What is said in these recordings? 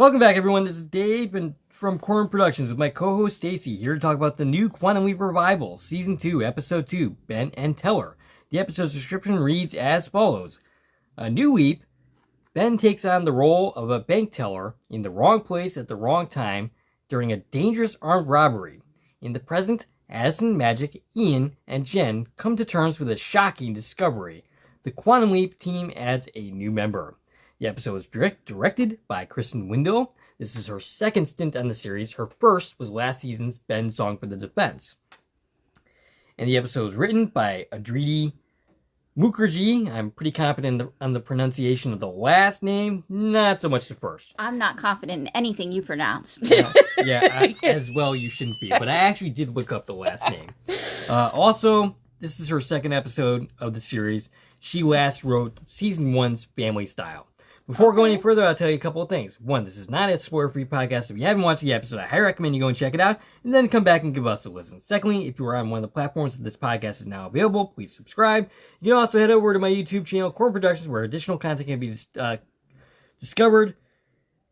Welcome back, everyone. This is Dave and from Quantun Productions with my co-host Stacie, here to talk about the new Quantun Leap Revival, Season 2, Episode 2, Ben and Teller. The episode's description reads as follows. A new leap, Ben takes on the role of a bank teller in the wrong place at the wrong time during a dangerous armed robbery. In the present, Addison, Magic, Ian, and Jen come to terms with a shocking discovery. The Quantun Leap team adds a new member. The episode was directed by Kristen Windle. This is her second stint on the series. Her first was last season's Ben's Song for the Defense. And the episode was written by Adriti Mukherjee. I'm pretty confident on the pronunciation of the last name, not so much the first. I'm not confident in anything you pronounce. As well you shouldn't be. But I actually did look up the last name. Also, this is her second episode of the series. She last wrote Season 1's Family Style. Before going any further, I'll tell you a couple of things. One, this is not a spoiler-free podcast. If you haven't watched the episode, I highly recommend you go and check it out, and then come back and give us a listen. Secondly, if you are on one of the platforms that this podcast is now available, please subscribe. You can also head over to my YouTube channel, Quantun Productions, where additional content can be discovered,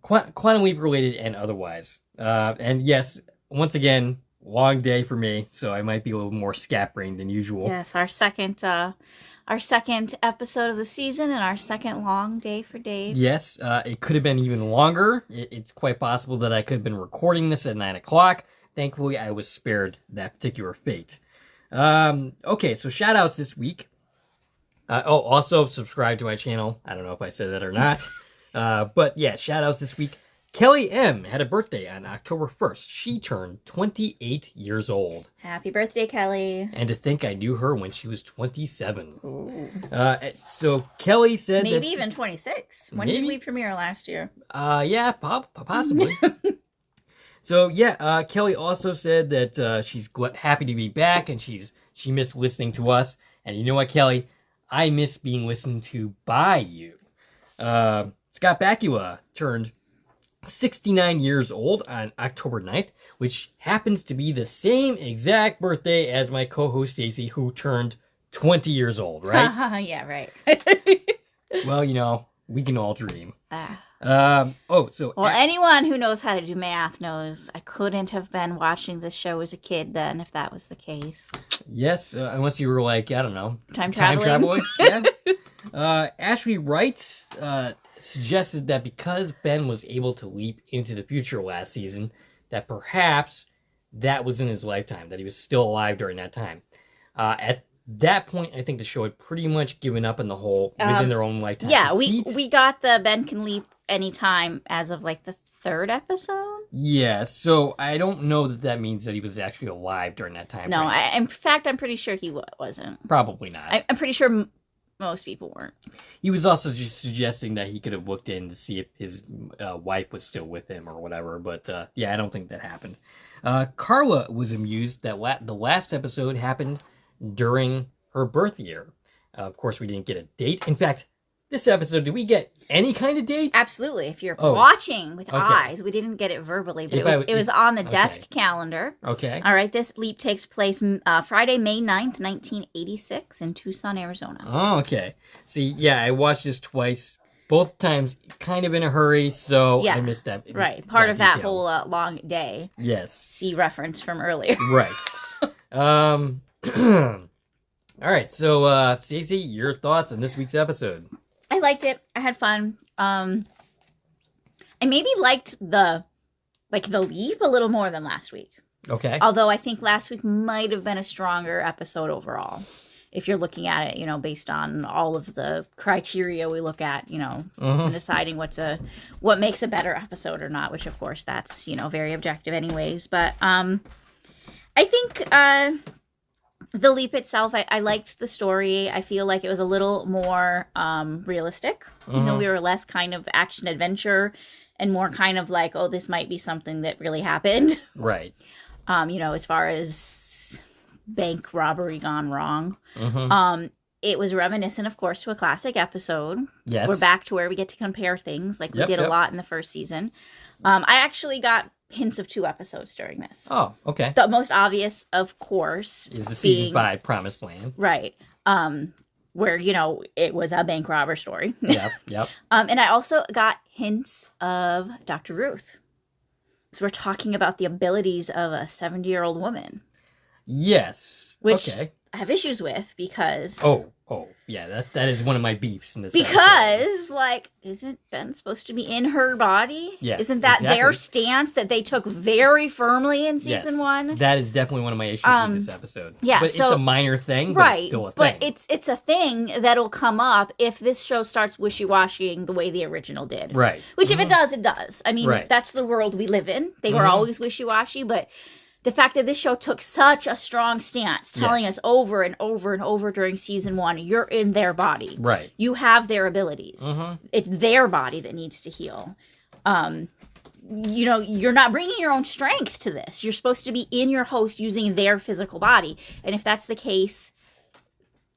Quantun Leap related and otherwise. And yes, once again, long day for me, so I might be a little more scatbrained than usual. Yes, our second episode of the season and our second long day for Dave. Yes, it could have been even longer. It's quite possible that I could have been recording this at 9 o'clock. Thankfully, I was spared that particular fate. Okay, so shout-outs this week. Also, subscribe to my channel. I don't know if I said that or not. But yeah, shout-outs this week. Kelly M. had a birthday on October 1st. She turned 28 years old. Happy birthday, Kelly. And to think I knew her when she was 27. So Kelly said maybe even 26. When did we premiere last year? Yeah, possibly. So yeah, Kelly also said that she's happy to be back and she missed listening to us. And you know what, Kelly? I miss being listened to by you. Scott Bakula turned 69 years old on October 9th, which happens to be the same exact birthday as my co-host Stacie, who turned 20 years old, right? Yeah, right. Well, you know, we can all dream. Well, anyone who knows how to do math knows I couldn't have been watching this show as a kid then, if that was the case. Yes, unless you were like, I don't know. Time traveling? Yeah. Ashley Wright suggested that because Ben was able to leap into the future last season, that perhaps that was in his lifetime, that he was still alive during that time. At that point, I think the show had pretty much given up on the whole within their own lifetime. Yeah, we got the Ben can leap anytime as of like the third episode. Yeah, so I don't know that means that he was actually alive during that time. No, in fact, I'm pretty sure he wasn't. Probably not. I'm pretty sure most people weren't. He was also just suggesting that he could have looked in to see if his wife was still with him or whatever. But yeah, I don't think that happened. Carla was amused that the last episode happened during her birth year. Of course, we didn't get a date. In fact, this episode, did we get any kind of date? Absolutely. If you're watching with eyes, we didn't get it verbally, but it was on the desk calendar. Okay. All right. This leap takes place Friday, May 9th, 1986 in Tucson, Arizona. Oh, okay. See, yeah, I watched this twice. Both times kind of in a hurry, so I missed that. Right. Part of that whole long day. Yes. See reference from earlier. Right. All right. So, Stacie, your thoughts on this week's episode? I liked it. I had fun. I maybe liked the leap a little more than last week. Okay. Although I think last week might have been a stronger episode overall. If you're looking at it, you know, based on all of the criteria we look at, you know, and deciding what makes a better episode or not, which of course that's, you know, very objective anyways. But I think the leap itself, I liked the story. I feel like it was a little more realistic. You know, we were less kind of action adventure and more kind of like, oh, this might be something that really happened. Right. You know, as far as bank robbery gone wrong. It was reminiscent, of course, to a classic episode. Yes. We're back to where we get to compare things like we did a lot in the first season. I actually got hints of 2 episodes during this. Oh, okay. The most obvious, of course, is the season 5 Promised Land. Right. where, you know, it was a bank robber story. Yep. And I also got hints of Dr. Ruth. So we're talking about the abilities of a 70-year-old woman. Yes. Which okay. I have issues with because... Oh, yeah, that is one of my beefs in this because, episode. like, isn't Ben supposed to be in her body? Yes, Isn't that exactly. their stance that they took very firmly in season one? That is definitely one of my issues with this episode. Yeah, but so, it's a minor thing, but right, it's still a thing. But it's a thing that'll come up if this show starts wishy-washying the way the original did. Right. Which, if it does, it does. I mean, that's the world we live in. They were always wishy-washy, but... the fact that this show took such a strong stance, telling us over and over and over during season one, you're in their body. Right. You have their abilities. It's their body that needs to heal. You know, you're not bringing your own strength to this. You're supposed to be in your host using their physical body. And if that's the case,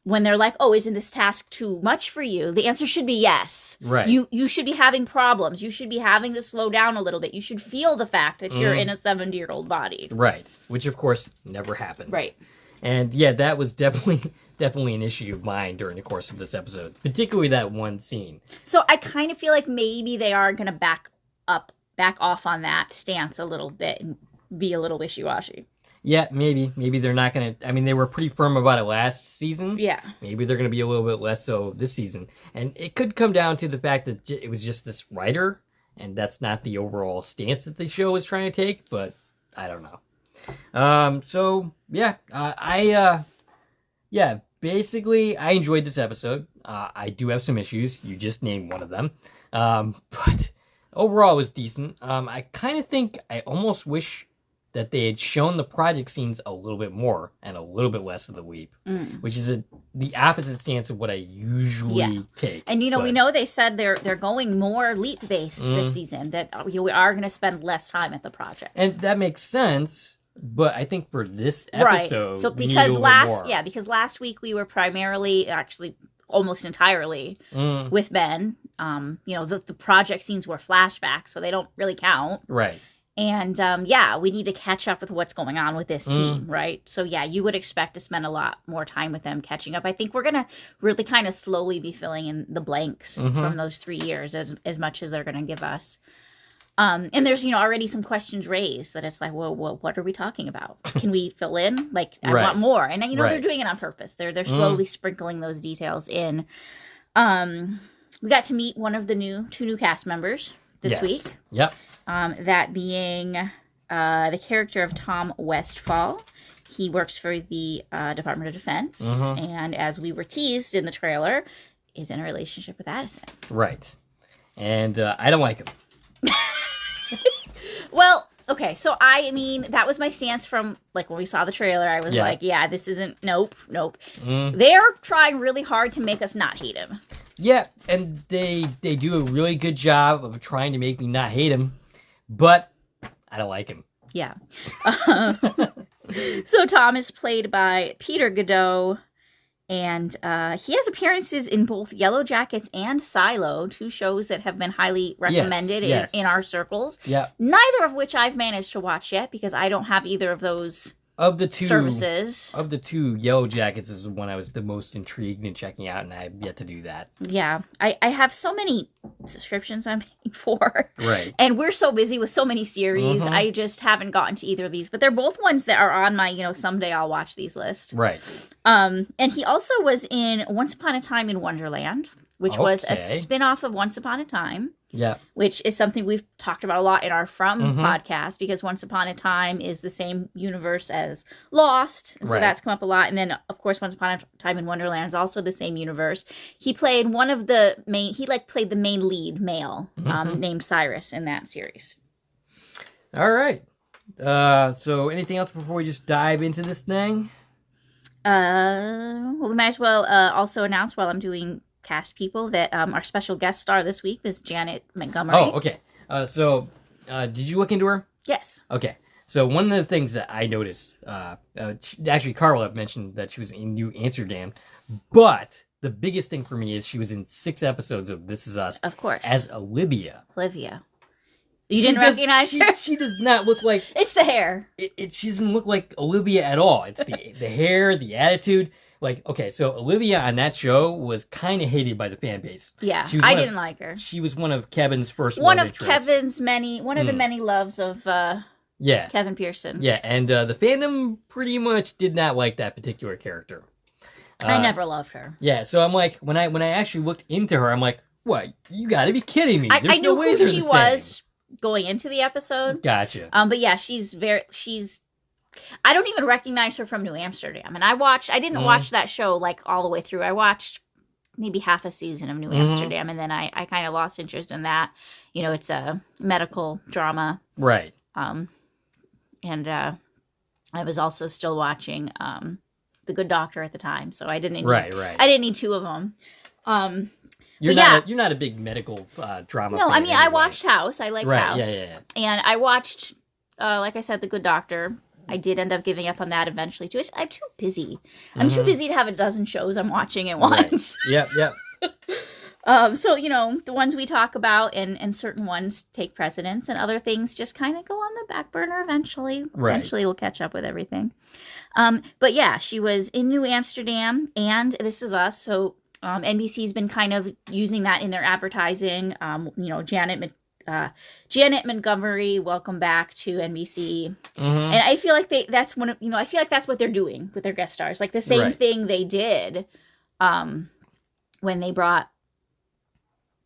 when they're like, oh, isn't this task too much for you? The answer should be yes. Right. You should be having problems. You should be having to slow down a little bit. You should feel the fact that you're in a 70-year-old body. Right. Which, of course, never happens. Right. And, yeah, that was definitely an issue of mine during the course of this episode. Particularly that one scene. So I kind of feel like maybe they are going to back off on that stance a little bit and be a little wishy-washy. Yeah, maybe they're not going to... I mean, they were pretty firm about it last season. Yeah. Maybe they're going to be a little bit less so this season. And it could come down to the fact that it was just this writer, and that's not the overall stance that the show is trying to take, but I don't know. So, yeah, basically, I enjoyed this episode. I do have some issues. You just named one of them. But overall, it was decent. I kind of think I almost wish that they had shown the project scenes a little bit more and a little bit less of the weep, which is the opposite stance of what I usually take. And, you know, we know they said they're going more leap-based this season, that we are going to spend less time at the project. And that makes sense, but I think for this episode, right. So we need a little bit more. Because last week we were primarily, actually almost entirely, with Ben. You know, the project scenes were flashbacks, so they don't really count. Right. And, we need to catch up with what's going on with this team, right? So, yeah, you would expect to spend a lot more time with them catching up. I think we're going to really kind of slowly be filling in the blanks from those 3 years as much as they're going to give us. And there's, you know, already some questions raised that it's like, well, what are we talking about? Can we fill in? Like, I want more. And, you know, they're doing it on purpose. They're slowly sprinkling those details in. We got to meet one of the two new cast members this week. Yep. That being the character of Tom Westfall. He works for the Department of Defense, and as we were teased in the trailer, is in a relationship with Addison. Right. And I don't like him. Well, okay, so I mean, that was my stance from, like, when we saw the trailer. I was like, yeah, this isn't, nope. They're trying really hard to make us not hate him. Yeah, and they do a really good job of trying to make me not hate him, but I don't like him. Yeah. So Tom is played by Peter Godot, and he has appearances in both Yellow Jackets and Silo, two shows that have been highly recommended in our circles. Yeah. Neither of which I've managed to watch yet because I don't have either of those services. Of the two, Yellow Jackets is the one I was the most intrigued in checking out, and I have yet to do that. Yeah. I have so many subscriptions I'm paying for. Right. And we're so busy with so many series. I just haven't gotten to either of these. But they're both ones that are on my, you know, someday I'll watch these list. Right. And he also was in Once Upon a Time in Wonderland, which was a spin-off of Once Upon a Time. Yeah. Which is something we've talked about a lot in our podcast, because Once Upon a Time is the same universe as Lost. And so that's come up a lot. And then, of course, Once Upon a Time in Wonderland is also the same universe. He played played the main lead male named Cyrus in that series. All right. So anything else before we just dive into this thing? Well, we might as well also announce while I'm doing cast people that our special guest star this week is Janet Montgomery. Oh, okay. So did you look into her? Yes. Okay. So one of the things that I noticed, actually Carla mentioned that she was in New Amsterdam, but the biggest thing for me is she was in 6 episodes of This Is Us. Of course. As Olivia. You didn't recognize her? She does not look like... It's the hair. She doesn't look like Olivia at all. It's the hair, the attitude. like, okay, so Olivia on that show was kind of hated by the fan base. Yeah, She was I didn't like her. She was one of Kevin's first One love of interests. Kevin's one of the many loves of yeah, Kevin Pearson. Yeah, and the fandom pretty much did not like that particular character. I never loved her. Yeah, so I'm like, when I actually looked into her, I'm like, what? You got to be kidding me! I knew who she was going into the episode. Gotcha. But yeah, she's. I don't even recognize her from New Amsterdam, and I didn't watch that show like all the way through. I watched maybe half a season of New Amsterdam, and then I kind of lost interest in that. You know, it's a medical drama, right? And I was also still watching The Good Doctor at the time, so I didn't need, right. I didn't need two of them. You're not a big medical drama. No, fan I mean, anyway. I watched House. I like House. Yeah. And I watched, like I said, The Good Doctor. I did end up giving up on that eventually too. I'm too busy. I'm too busy to have a dozen shows I'm watching at once. Right. Yep. So, you know, the ones we talk about and certain ones take precedence and other things just kind of go on the back burner eventually. Right. Eventually we'll catch up with everything. But yeah, she was in New Amsterdam and This Is Us. So NBC's been kind of using that in their advertising. You know, Janet Montgomery, welcome back to NBC. And I feel like that's what they're doing with their guest stars. Like the same thing they did when they brought,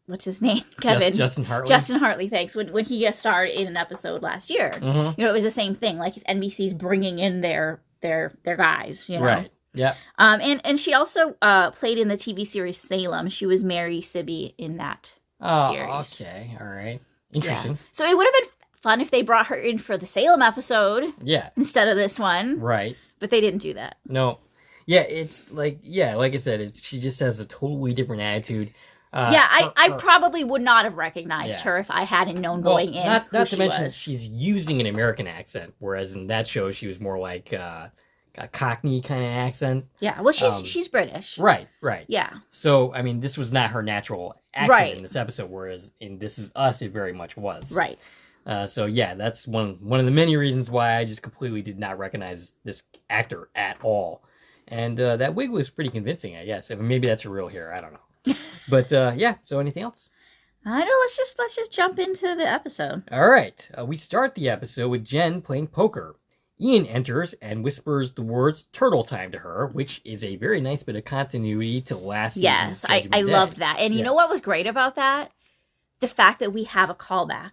what's his name? Kevin. Justin Hartley. Justin Hartley, thanks. When he guest starred in an episode last year. You know, it was the same thing. Like NBC's bringing in their guys, you know. Right. Yeah. And she also played in the TV series Salem. She was Mary Sibby in that series. Okay. All right. Interesting. Yeah. So it would have been fun if they brought her in for the Salem episode. Yeah. Instead of this one. Right. But they didn't do that. No. Yeah, it's like I said, she just has a totally different attitude. I probably would not have recognized her if I hadn't known going in. Not to mention she's using an American accent, whereas in that show she was more like a Cockney kind of accent. Yeah, well, she's British. Right. Yeah. So, I mean, this was not her natural accent in this episode, whereas in This Is Us, it very much was. Right. So, yeah, that's one of the many reasons why I just completely did not recognize this actor at all. And that wig was pretty convincing, I guess. I mean, maybe that's her real hair. I don't know. But, yeah, so anything else? I know. Let's just jump into the episode. All right. We start the episode with Jen playing poker. Ian enters and whispers the words turtle time to her, which is a very nice bit of continuity to last season's Yes, Judgment I Day. loved that. And you know what was great about that? The fact that we have a callback.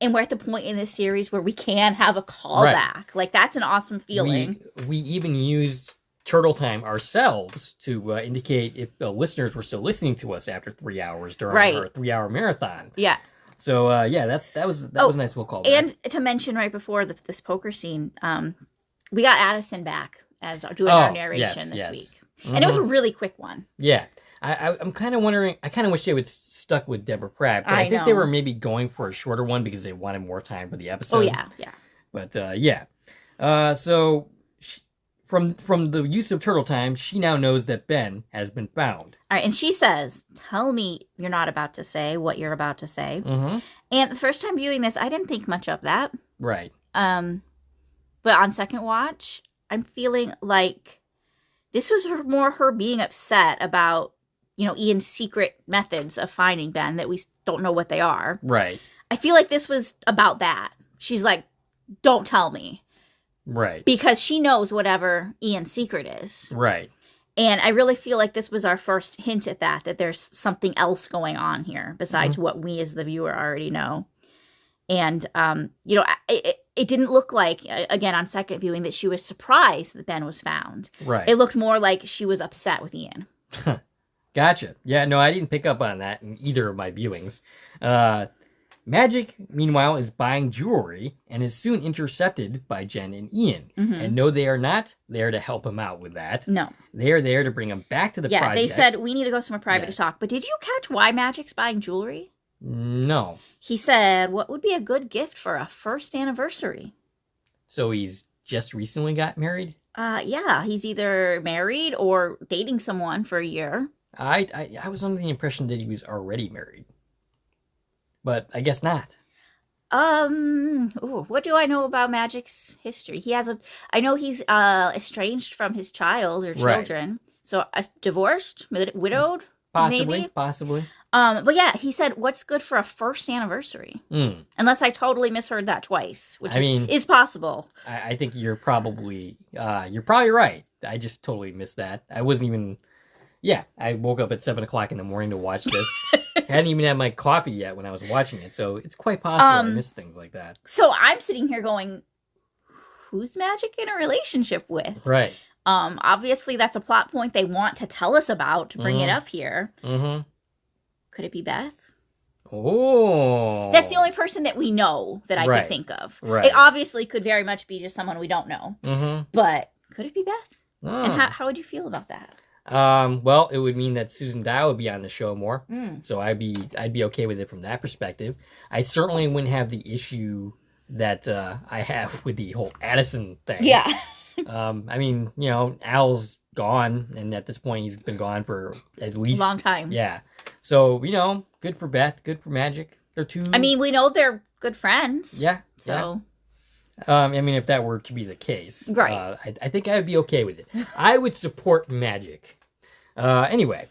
And we're at the point in this series where we can have a callback. Right. Like, that's an awesome feeling. We even used turtle time ourselves to indicate if listeners were still listening to us after 3 hours during our 3-hour marathon. Yeah. So, that was a nice little callback. And to mention right before this poker scene, we got Addison back as doing our narration this week. And it was a really quick one. Yeah. I'm kind of wondering, I kind of wish they would stuck with Deborah Pratt, but I think they were maybe going for a shorter one because they wanted more time for the episode. Oh, yeah. But, yeah. So, from the use of turtle time, she now knows that Ben has been found. All right, and she says, tell me you're not about to say what you're about to say. And the first time viewing this, I didn't think much of that. Right. But on second watch, I'm feeling like this was more her being upset about, you know, Ian's secret methods of finding Ben that we don't know what they are. Right. I feel like this was about that. She's like, don't tell me. Right. Because she knows whatever Ian's secret is. Right. And I really feel like this was our first hint at that there's something else going on here besides what we as the viewer already know. And, you know, it didn't look like, again, on second viewing, that she was surprised that Ben was found. Right. It looked more like she was upset with Ian. Gotcha. Yeah, no, I didn't pick up on that in either of my viewings. Magic, meanwhile, is buying jewelry and is soon intercepted by Jen and Ian. And no, they are not there to help him out with that. No. They are there to bring him back to the project. Yeah, they said, we need to go somewhere private to talk. But did you catch why Magic's buying jewelry? No. He said, what would be a good gift for a first anniversary? So he's just recently got married? Yeah, he's either married or dating someone for a year. I was under the impression that he was already married. But I guess not. What do I know about Magic's history? I know he's estranged from his child or children. Right. So divorced, widowed, possibly. But yeah, he said, "What's good for a first anniversary?" Unless I totally misheard that twice, which is possible. I think you're probably right. I just totally missed that. I wasn't even. Yeah, I woke up at 7:00 in the morning to watch this. I hadn't even had my coffee yet when I was watching it, so it's quite possible I missed things like that. So I'm sitting here going, who's Magic in a relationship with? Right. Obviously that's a plot point they want to tell us about to bring it up here. Mm-hmm. Could it be Beth? Oh. That's the only person that we know that I could think of. Right. It obviously could very much be just someone we don't know. Mm-hmm. But could it be Beth? Oh. And how would you feel about that? Well, it would mean that Susan Dial would be on the show more, so I'd be okay with it from that perspective. I certainly wouldn't have the issue that I have with the whole Addison thing. Yeah. I mean, Al's gone, and at this point, he's been gone for at least a long time. Yeah. So good for Beth, good for Magic. They're two. I mean, we know they're good friends. Yeah. So. Yeah. I mean, if that were to be the case, right? I think I would be okay with it. I would support Magic. Anyway,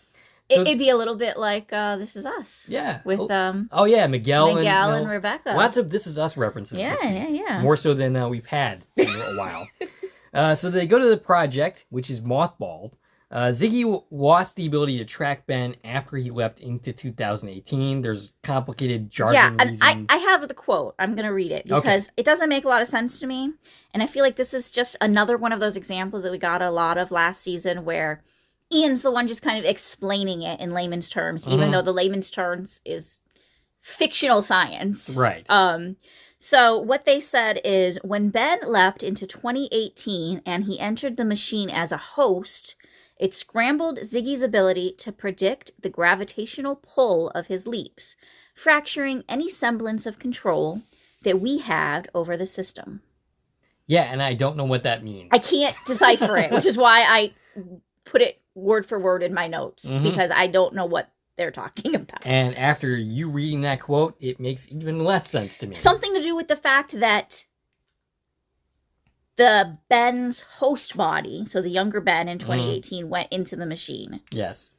so it'd be a little bit like This Is Us. Yeah. With Miguel and Rebecca. Lots of This Is Us references. Yeah. More so than we've had in a while. So they go to the project, which is mothballed. Ziggy lost the ability to track Ben after he left into 2018. There's complicated jargon reasons. And I have the quote. I'm going to read it because it doesn't make a lot of sense to me. And I feel like this is just another one of those examples that we got a lot of last season where Ian's the one just kind of explaining it in layman's terms, even though the layman's terms is fictional science. Right. So what they said is when Ben left into 2018 and he entered the machine as a host, it scrambled Ziggy's ability to predict the gravitational pull of his leaps, fracturing any semblance of control that we had over the system. Yeah, and I don't know what that means. I can't decipher it, which is why I put it word for word in my notes, because I don't know what they're talking about. And after you reading that quote, it makes even less sense to me. Something to do with the fact that the Ben's host body, so the younger Ben in 2018, went into the machine. Yes.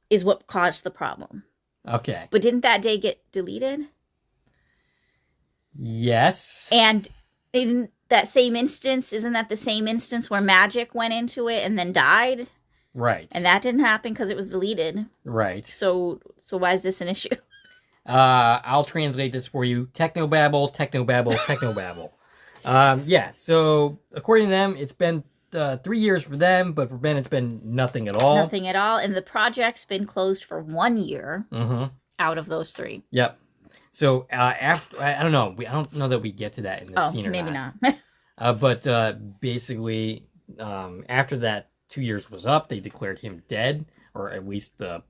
Is what caused the problem. Okay. But didn't that day get deleted? Yes. And in that same instance, isn't that the same instance where Magic went into it and then died? Right. And that didn't happen because it was deleted. Right. So why is this an issue? I'll translate this for you. Technobabble, technobabble, technobabble. Yeah, so according to them, it's been 3 years for them, but for Ben, it's been nothing at all. Nothing at all. And the project's been closed for 1 year out of those 3. Yep. So after, I don't know. I don't know that we get to that in this scene or maybe not. But basically, after that 2 years was up, they declared him dead, or at least the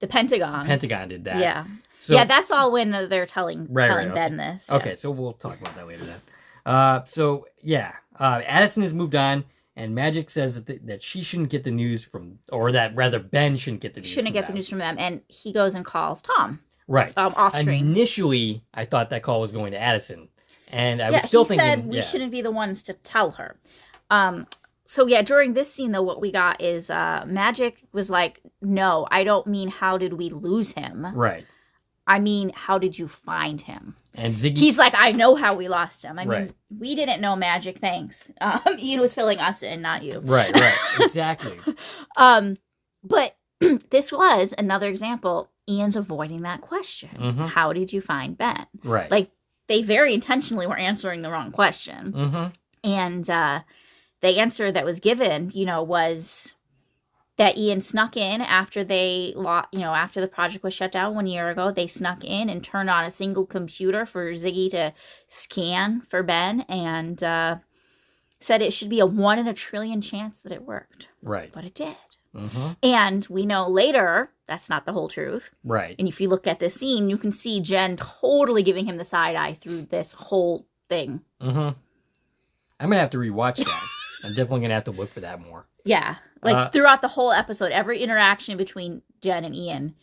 Pentagon. Pentagon did that. Yeah. So, yeah, that's all when they're telling Ben okay. this. Yeah. Okay, so we'll talk about that later then. So yeah, Addison has moved on, and Magic says that she shouldn't get the news from, or that rather Ben shouldn't get the news. The news from them, and he goes and calls Tom. Right. Off screen. Initially, I thought that call was going to Addison, and I was still thinking. He said we shouldn't be the ones to tell her. So yeah, during this scene though, what we got is Magic was like, "No, I don't mean how did we lose him. Right. I mean, how did you find him?" And Ziggy... He's like, I know how we lost him. I mean, we didn't know Magic, thanks. Ian was filling us in, not you. Right, exactly. But this was another example. Ian's avoiding that question. How did you find Ben? Right. Like, they very intentionally were answering the wrong question. And the answer that was given, was... that Ian snuck in after after the project was shut down 1 year ago. They snuck in and turned on a single computer for Ziggy to scan for Ben, and said it should be a 1 in a trillion chance that it worked. Right. But it did. And we know later that's not the whole truth. Right. And if you look at this scene, you can see Jen totally giving him the side eye through this whole thing. I'm going to have to rewatch that. I'm definitely going to have to look for that more. Yeah. Like, throughout the whole episode, every interaction between Jen and Ian,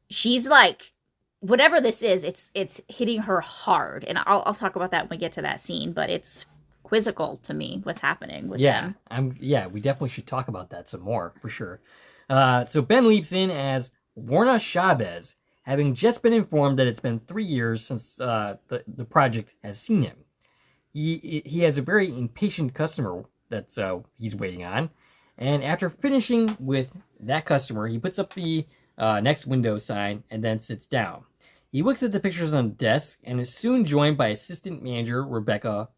she's, like, whatever this is, it's hitting her hard. And I'll talk about that when we get to that scene, but it's quizzical to me what's happening with them. We definitely should talk about that some more, for sure. So Ben leaps in as Lorna Chavez, having just been informed that it's been 3 years since the project has seen him. He has a very impatient customer that's he's waiting on, and after finishing with that customer, he puts up the next window sign and then sits down. He looks at the pictures on the desk and is soon joined by assistant manager Rebecca,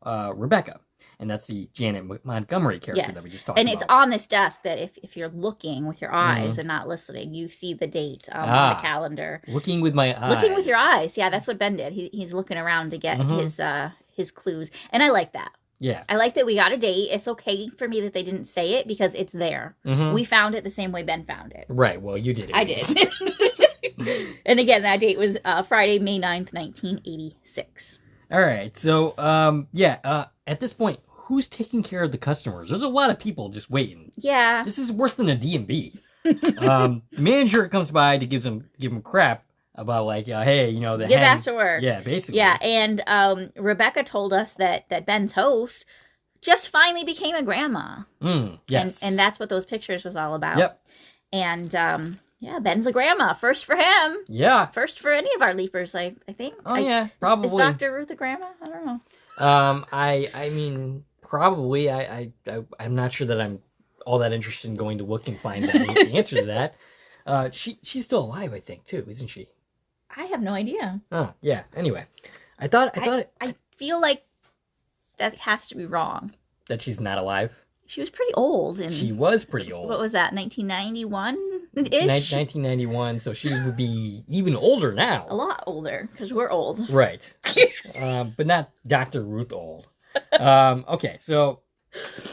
and that's the Janet Montgomery character that we just talked about. And it's on this desk that if you're looking with your eyes and not listening, you see the date on the calendar. Looking with my eyes. Looking with your eyes. Yeah, that's what Ben did. He's looking around to get his clues. And I like that. Yeah. I like that we got a date. It's okay for me that they didn't say it because it's there. We found it the same way Ben found it. Right. Well, you did it. I did. And again, that date was Friday, May 9th, 1986. All right. So, at this point, who's taking care of the customers? There's a lot of people just waiting. Yeah. This is worse than a D&B. Manager comes by to give him crap about like, hey, the get back to work. Yeah, basically. Yeah, and Rebecca told us that Ben's host just finally became a grandma. Yes. And that's what those pictures was all about. Yep. And Ben's a grandma. First for him. Yeah. First for any of our leapers, I think. Oh yeah, probably. Is Dr. Ruth a grandma? I don't know. I mean, probably. I'm not sure that I'm all that interested in going to look and find the answer to that. She's still alive, I think, too, isn't she? I have no idea. Oh, yeah. Anyway, I feel like that has to be wrong. That she's not alive? She was pretty old. She was pretty old. What was that, 1991-ish? 1991, so she would be even older now. A lot older, because we're old. Right. But not Dr. Ruth old. Okay, so,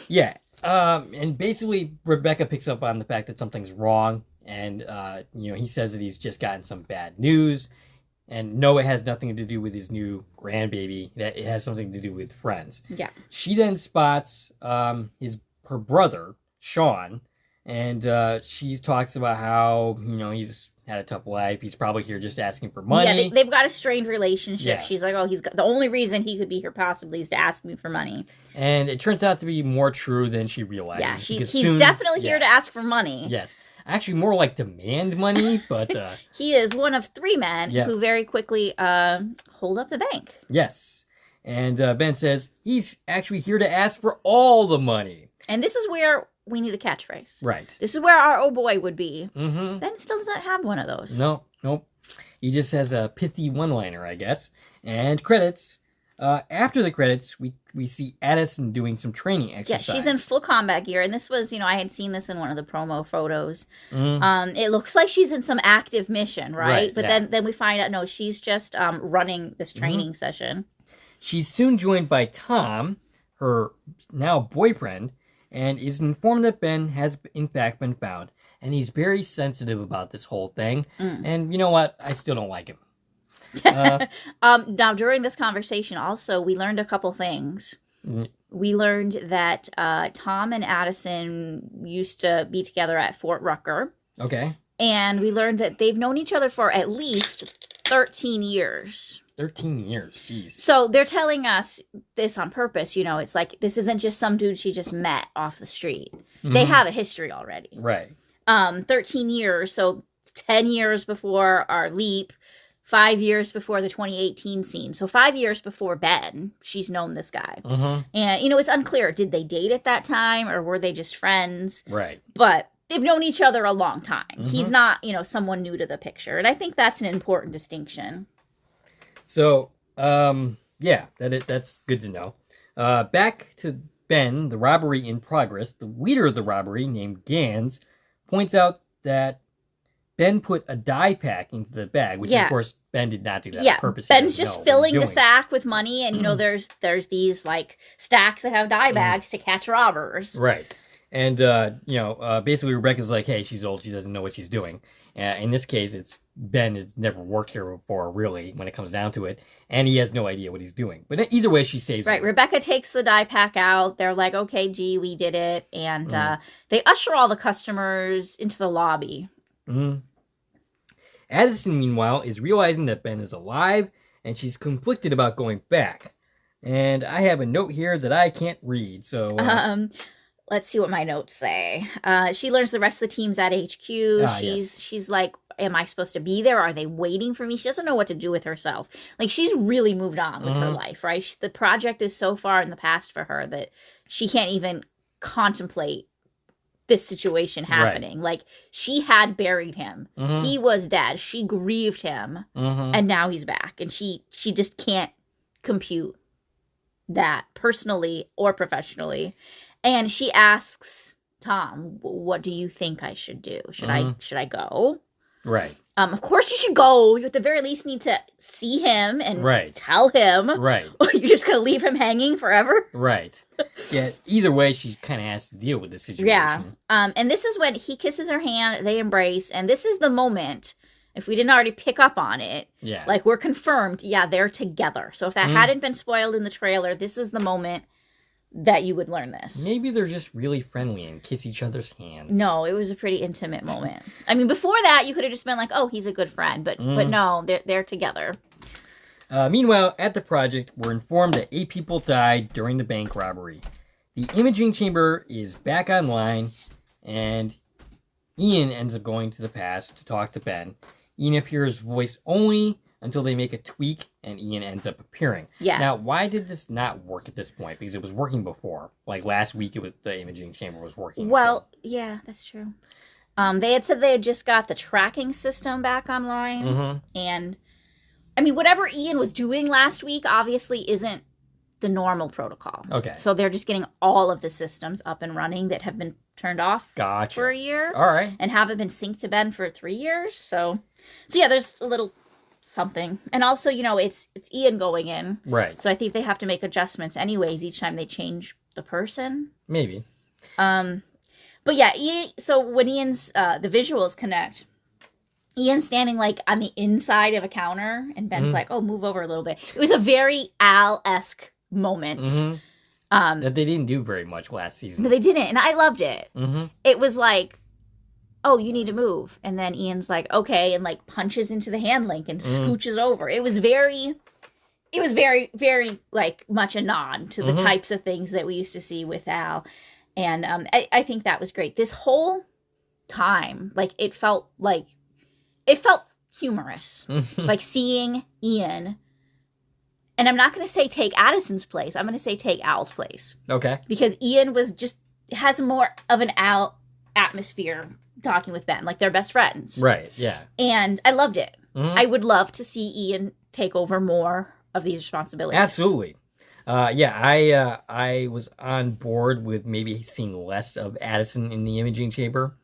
yeah. And basically, Rebecca picks up on the fact that something's wrong. And, he says that he's just gotten some bad news. And no, it has nothing to do with his new grandbaby. That it has something to do with friends. Yeah. She then spots her brother, Sean. And she talks about how, he's had a tough life. He's probably here just asking for money. Yeah, they've got a strained relationship. Yeah. She's like, the only reason he could be here possibly is to ask me for money. And it turns out to be more true than she realizes. Yeah, he's definitely here to ask for money. Yes. Actually, more like demand money, but... he is one of 3 men who very quickly hold up the bank. Yes. And Ben says he's actually here to ask for all the money. And this is where we need a catchphrase. Right. This is where our oh boy would be. Mm-hmm. Ben still doesn't have one of those. Nope. He just has a pithy one-liner, I guess. And credits. After the credits, we see Addison doing some training exercise. Yeah, she's in full combat gear, and this was, I had seen this in one of the promo photos. It looks like she's in some active mission, right? But then we find out, no, she's just running this training session. She's soon joined by Tom, her now boyfriend, and is informed that Ben has in fact been found. And he's very sensitive about this whole thing. And you know what? I still don't like him. Now, during this conversation, also, we learned a couple things. We learned that Tom and Addison used to be together at Fort Rucker. Okay. And we learned that they've known each other for at least 13 years. 13 years, jeez. So they're telling us this on purpose. It's like, this isn't just some dude she just met off the street. They have a history already. Right. 13 years, so 10 years before our leap. 5 years before the 2018 scene. So 5 years before Ben, she's known this guy. And, it's unclear. Did they date at that time or were they just friends? Right. But they've known each other a long time. He's not, someone new to the picture. And I think that's an important distinction. So, that's good to know. Back to Ben, the robbery in progress. The leader of the robbery, named Gans, points out that Ben put a dye pack into the bag, which of course Ben did not do that on purpose. Ben's just filling the sack with money, and there's these like stacks that have dye bags to catch robbers. Right. And basically Rebecca's like, hey, she's old, she doesn't know what she's doing. In this case, it's Ben has never worked here before, really, when it comes down to it, and he has no idea what he's doing. But either way, she saves him. Right. Rebecca takes the dye pack out. They're like, okay, gee, we did it, and they usher all the customers into the lobby. Addison, meanwhile, is realizing that Ben is alive, and she's conflicted about going back. And I have a note here that I can't read, so... Let's see what my notes say. She learns the rest of the team's at HQ. She's like, am I supposed to be there? Are they waiting for me? She doesn't know what to do with herself. Like, she's really moved on with her life, right? The project is so far in the past for her that she can't even contemplate this situation happening. Right. Like, she had buried him. He was dead. She grieved him, and now he's back. And she just can't compute that personally or professionally. And she asks Tom, what do you think I should do? Should I go? Right. Of course you should go. You at the very least need to see him and tell him. Right. You're just going to leave him hanging forever? Right. Yeah, either way, she kind of has to deal with the situation. Yeah. And this is when he kisses her hand, they embrace, and this is the moment, if we didn't already pick up on it, like, we're confirmed, they're together. So if that hadn't been spoiled in the trailer, this is the moment that you would learn this. Maybe they're just really friendly and kiss each other's hands. No, it was a pretty intimate moment. I mean, before that, you could have just been like, oh, he's a good friend. But no, they're together. Meanwhile, at the project, we're informed that 8 people died during the bank robbery. The imaging chamber is back online, and Ian ends up going to the past to talk to Ben. Ian appears voice only until they make a tweak and Ian ends up appearing. Yeah. Now, why did this not work at this point? Because it was working before. Like, last week, the imaging chamber was working. Well, yeah, that's true. They had said they had just got the tracking system back online. And, I mean, whatever Ian was doing last week obviously isn't the normal protocol. Okay. So they're just getting all of the systems up and running that have been turned off for a year. All right. And haven't been synced to Ben for 3 years. So yeah, there's a little something. And also, you know, it's Ian going in. Right. So I think they have to make adjustments anyways each time they change the person. Maybe. But yeah, so when Ian's, the visuals connect, Ian's standing like on the inside of a counter and Ben's like, oh, move over a little bit. It was a very Al-esque moment. That they didn't do very much last season. No, they didn't. And I loved it. It was like, oh, you need to move. And then Ian's like, okay, and like punches into the hand link and scooches over. It was very, very like much a nod to the types of things that we used to see with Al. And I think that was great. This whole time, like, it felt humorous. Like seeing Ian, and I'm not going to say take Addison's place. I'm going to say take Al's place. Okay. Because Ian has more of an Al atmosphere talking with Ben, like they're best friends. Right, yeah. And I loved it. I would love to see Ian take over more of these responsibilities. Absolutely. I was on board with maybe seeing less of Addison in the imaging chamber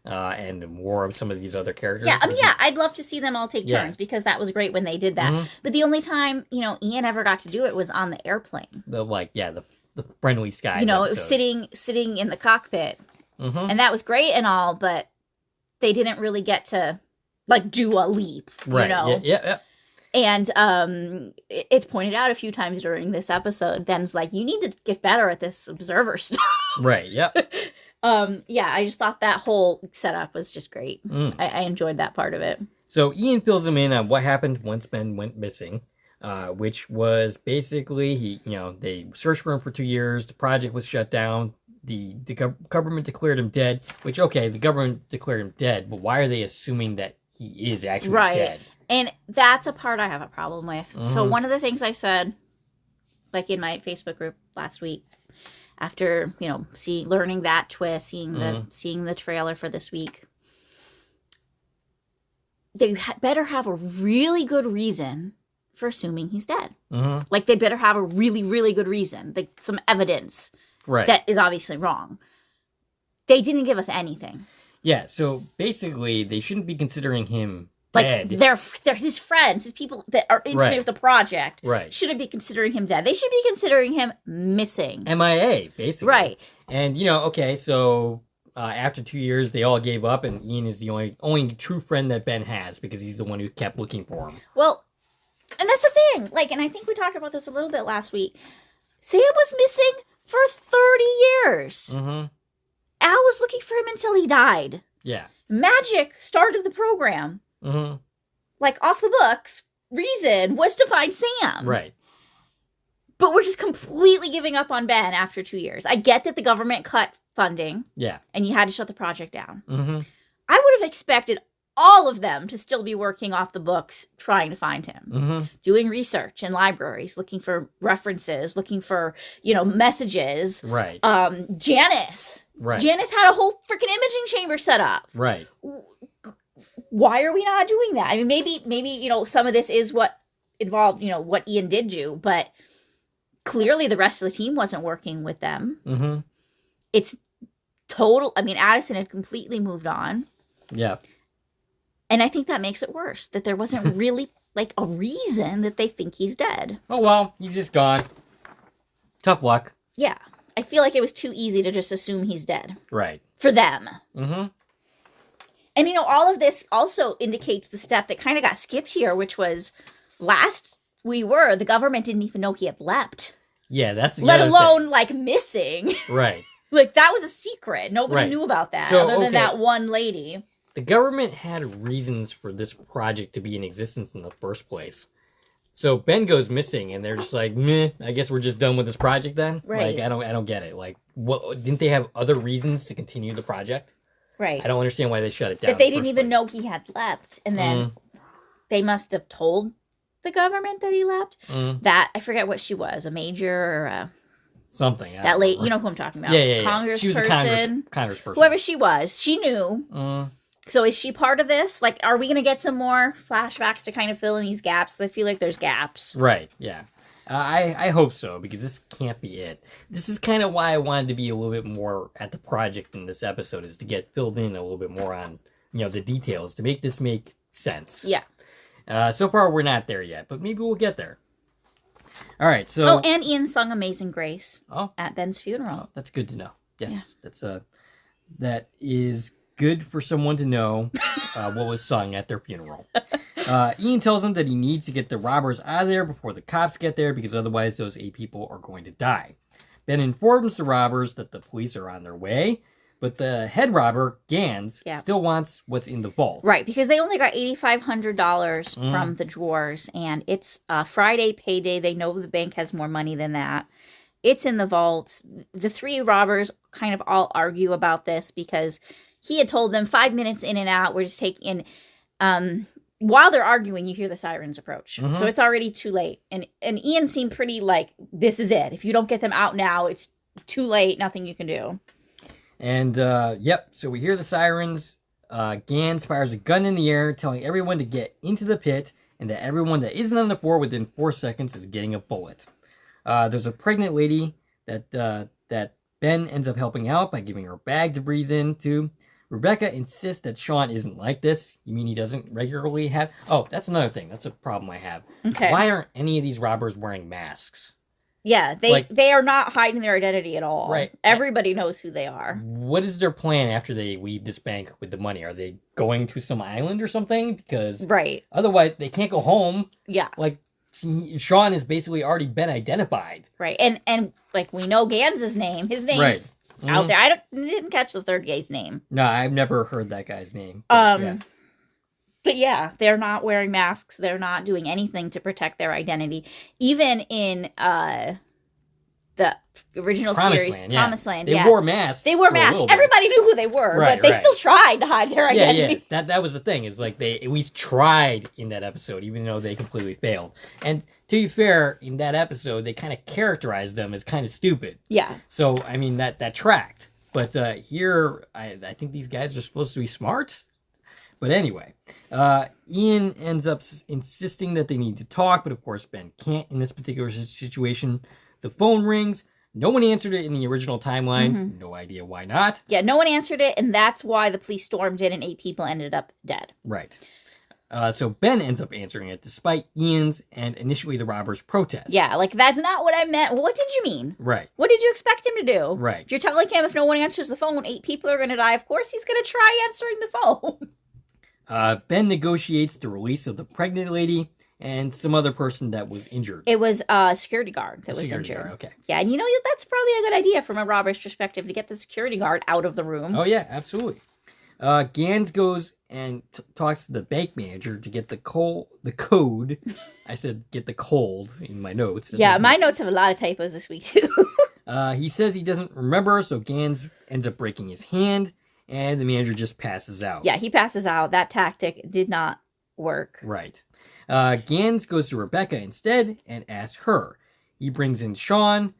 and more of some of these other characters. Yeah, I mean, I'd love to see them all take turns because that was great when they did that. But the only time, you know, Ian ever got to do it was on the airplane. The Friendly Skies You know, episode. It was sitting in the cockpit. And that was great and all, but they didn't really get to, like, do a leap, you know? Yeah. And it's pointed out a few times during this episode, Ben's like, you need to get better at this observer stuff. Right, yep. I just thought that whole setup was just great. I enjoyed that part of it. So Ian fills him in on what happened once Ben went missing, which was basically, they searched for him for 2 years, the project was shut down, the government declared him dead, which, okay, the government declared him dead, but why are they assuming that he is actually dead? And that's a part I have a problem with. So one of the things I said, like in my Facebook group last week, after, learning that twist, seeing the trailer for this week, they better have a really good reason for assuming he's dead. Like, they better have a really, really good reason, like some evidence that is obviously wrong. They didn't give us anything. Yeah, so basically, they shouldn't be considering him like dead. They're his friends, his people that are intimate with the project. Right. Shouldn't be considering him dead. They should be considering him missing. MIA, basically. Right. And, okay, so after 2 years, they all gave up, and Ian is the only true friend that Ben has, because he's the one who kept looking for him. Well, and that's the thing. Like, and I think we talked about this a little bit last week. Sam was missing for 30 years. Al was looking for him until he died. Yeah. Magic started the program. like, off the books reason was to find Sam. Right. But we're just completely giving up on Ben after 2 years. I get that the government cut funding. Yeah. And you had to shut the project down. Mm-hmm. I would have expected all of them to still be working off the books trying to find him. Mm-hmm. Doing research in libraries, looking for references, looking for, messages. Right. Janice. Right. Janice had a whole freaking imaging chamber set up. Right. Why are we not doing that? I mean, maybe some of this is what involved, what Ian did do, but clearly the rest of the team wasn't working with them. Mm-hmm. It's total. I mean, Addison had completely moved on. Yeah. And I think that makes it worse, that there wasn't really, like, a reason that they think he's dead. Oh, well, he's just gone. Tough luck. Yeah. I feel like it was too easy to just assume he's dead. Right. For them. Mm-hmm. And, all of this also indicates the step that kind of got skipped here, which was the government didn't even know he had leapt. Yeah, that's let alone, like, missing. Right. Like, that was a secret. Nobody Right. knew about that, So, other than that one lady. The government had reasons for this project to be in existence in the first place. So Ben goes missing, and they're just like, meh, I guess we're just done with this project then? Right. Like, I don't get it. Like, what, didn't they have other reasons to continue the project? Right. I don't understand why they shut it down. That they didn't even know he had leapt, and then they must have told the government that he leapt. That, I forget what she was, a major or a... Something. That lady, you know who I'm talking about. Yeah. Congressperson. She was a congressperson. Whoever she was, she knew. So is she part of this? Like, are we going to get some more flashbacks to kind of fill in these gaps? I feel like there's gaps. Right, yeah. I hope so, because this can't be it. This is kind of why I wanted to be a little bit more at the project in this episode, is to get filled in a little bit more on, the details, to make this make sense. Yeah. So far, we're not there yet, but maybe we'll get there. All right, so... Oh, and Ian sung Amazing Grace at Ben's funeral. Oh, that's good to know. Yes, yeah. That is good for someone to know what was sung at their funeral. Ian tells him that he needs to get the robbers out of there before the cops get there, because otherwise those 8 people are going to die. Ben informs the robbers that the police are on their way, but the head robber, Gans, still wants what's in the vault. Right, because they only got $8,500 from the drawers, and it's Friday payday. They know the bank has more money than that. It's in the vault. The 3 robbers kind of all argue about this, because he had told them 5 minutes in and out. We're just taking while they're arguing, you hear the sirens approach. So it's already too late. And Ian seemed pretty like, this is it. If you don't get them out now, it's too late. Nothing you can do. And, so we hear the sirens. Gans fires a gun in the air, telling everyone to get into the pit, and that everyone that isn't on the floor within 4 seconds is getting a bullet. There's a pregnant lady that Ben ends up helping out by giving her a bag to breathe into. Rebecca insists that Sean isn't like this. You mean he doesn't regularly have... Oh, that's another thing. That's a problem I have. Okay. Why aren't any of these robbers wearing masks? Yeah, they are not hiding their identity at all. Right. Everybody knows who they are. What is their plan after they leave this bank with the money? Are they going to some island or something? Because otherwise they can't go home. Yeah. Like, Sean has basically already been identified. Right. And like, we know Gans's name. His name's out there. I didn't catch the third guy's name. No, I've never heard that guy's name. But yeah, they're not wearing masks. They're not doing anything to protect their identity. Even in the original series, Promised Land, they wore masks. They wore masks. Everybody knew who they were, but they still tried to hide their identity. Yeah. That was the thing, is like they at least tried in that episode, even though they completely failed. And to be fair, in that episode, they kind of characterized them as kind of stupid. Yeah. So, I mean, that tracked. But here, I think these guys are supposed to be smart. But anyway, Ian ends up insisting that they need to talk, but of course Ben can't in this particular situation. The phone rings. No one answered it in the original timeline. No idea why not. Yeah, no one answered it, and that's why the police stormed in and 8 people ended up dead. Right. So Ben ends up answering it, despite Ian's and initially the robbers' protest. Yeah, like, that's not what I meant. What did you mean? Right. What did you expect him to do? Right. If you're telling him if no one answers the phone, 8 people are going to die, of course he's going to try answering the phone. Ben negotiates the release of the pregnant lady and some other person that was injured. It was a security guard that was injured. Guard, okay. Yeah, and that's probably a good idea from a robber's perspective, to get the security guard out of the room. Oh, yeah, absolutely. Gans goes and talks to the bank manager to get the code. I said get the cold in my notes. Yeah, my notes have a lot of typos this week, too. He says he doesn't remember, so Gans ends up breaking his hand, and the manager just passes out. Yeah, he passes out. That tactic did not work. Right. Gans goes to Rebecca instead and asks her. He brings in Sean.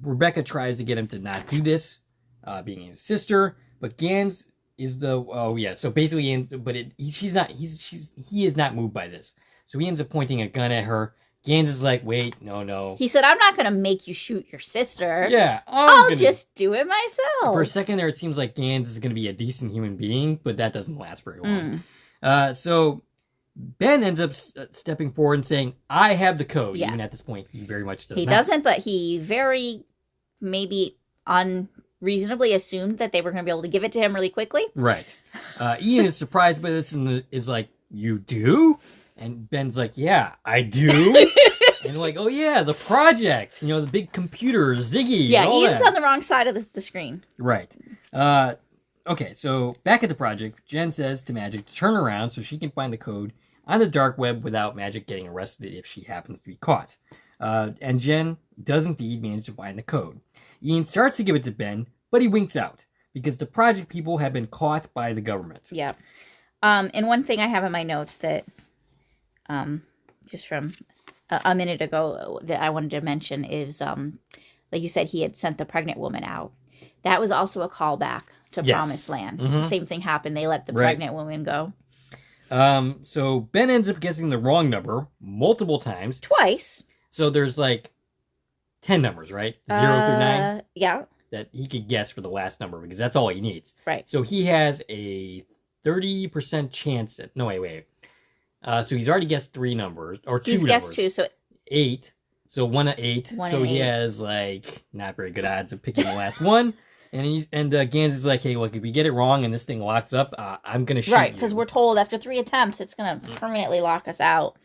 Rebecca tries to get him to not do this, being his sister, but Gans is so basically, he is not moved by this. So he ends up pointing a gun at her. Gans is like, wait, no. He said, I'm not going to make you shoot your sister. Yeah, I'll just do it myself. For a second there, it seems like Gans is going to be a decent human being, but that doesn't last very long. So Ben ends up stepping forward and saying, I have the code. Yeah. Even at this point, he very much does not. He doesn't, but he very maybe unreasonably assumed that they were going to be able to give it to him really quickly. Right. Ian is surprised by this and is like, you do? And Ben's like, yeah, I do. And like, oh yeah, the project. The big computer, Ziggy. Yeah, Ian's on the wrong side of the screen. Right. Okay, so back at the project, Jen says to Magic to turn around so she can find the code on the dark web without Magic getting arrested if she happens to be caught. And Jen does indeed manage to find the code. Ian starts to give it to Ben, but he winks out because the project people have been caught by the government. Yeah. And one thing I have in my notes that just from a minute ago that I wanted to mention is, like you said, he had sent the pregnant woman out. That was also a callback to Promised Land. The same thing happened. They let the pregnant woman go. So Ben ends up guessing the wrong number multiple times. Twice. So there's like 10 numbers, right? 0 through 9? Yeah. That he could guess for the last number because that's all he needs. Right. So he has a 30% chance at... No, wait. So he's already guessed 3 numbers, or 2 numbers. He's guessed 2, so... 8. So 1 of 8. So he has, like, not very good odds of picking the last one. And Gans is like, hey, look, if we get it wrong and this thing locks up, I'm going to shoot you. Right, because we're told after 3 attempts, it's going to permanently lock us out.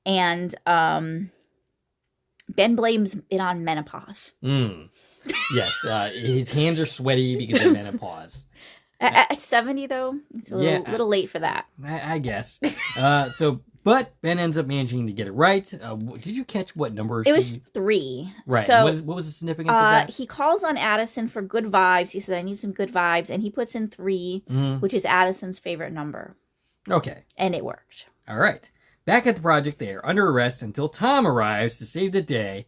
And Ben blames it on menopause. Yes, his hands are sweaty because of menopause. At 70, though, it's a little late for that. I guess. But Ben ends up managing to get it right. Did you catch what number? It was 3. Right. So, what was the significance of that? He calls on Addison for good vibes. He says, I need some good vibes. And he puts in 3, which is Addison's favorite number. Okay. And it worked. All right. Back at the project, they are under arrest until Tom arrives to save the day,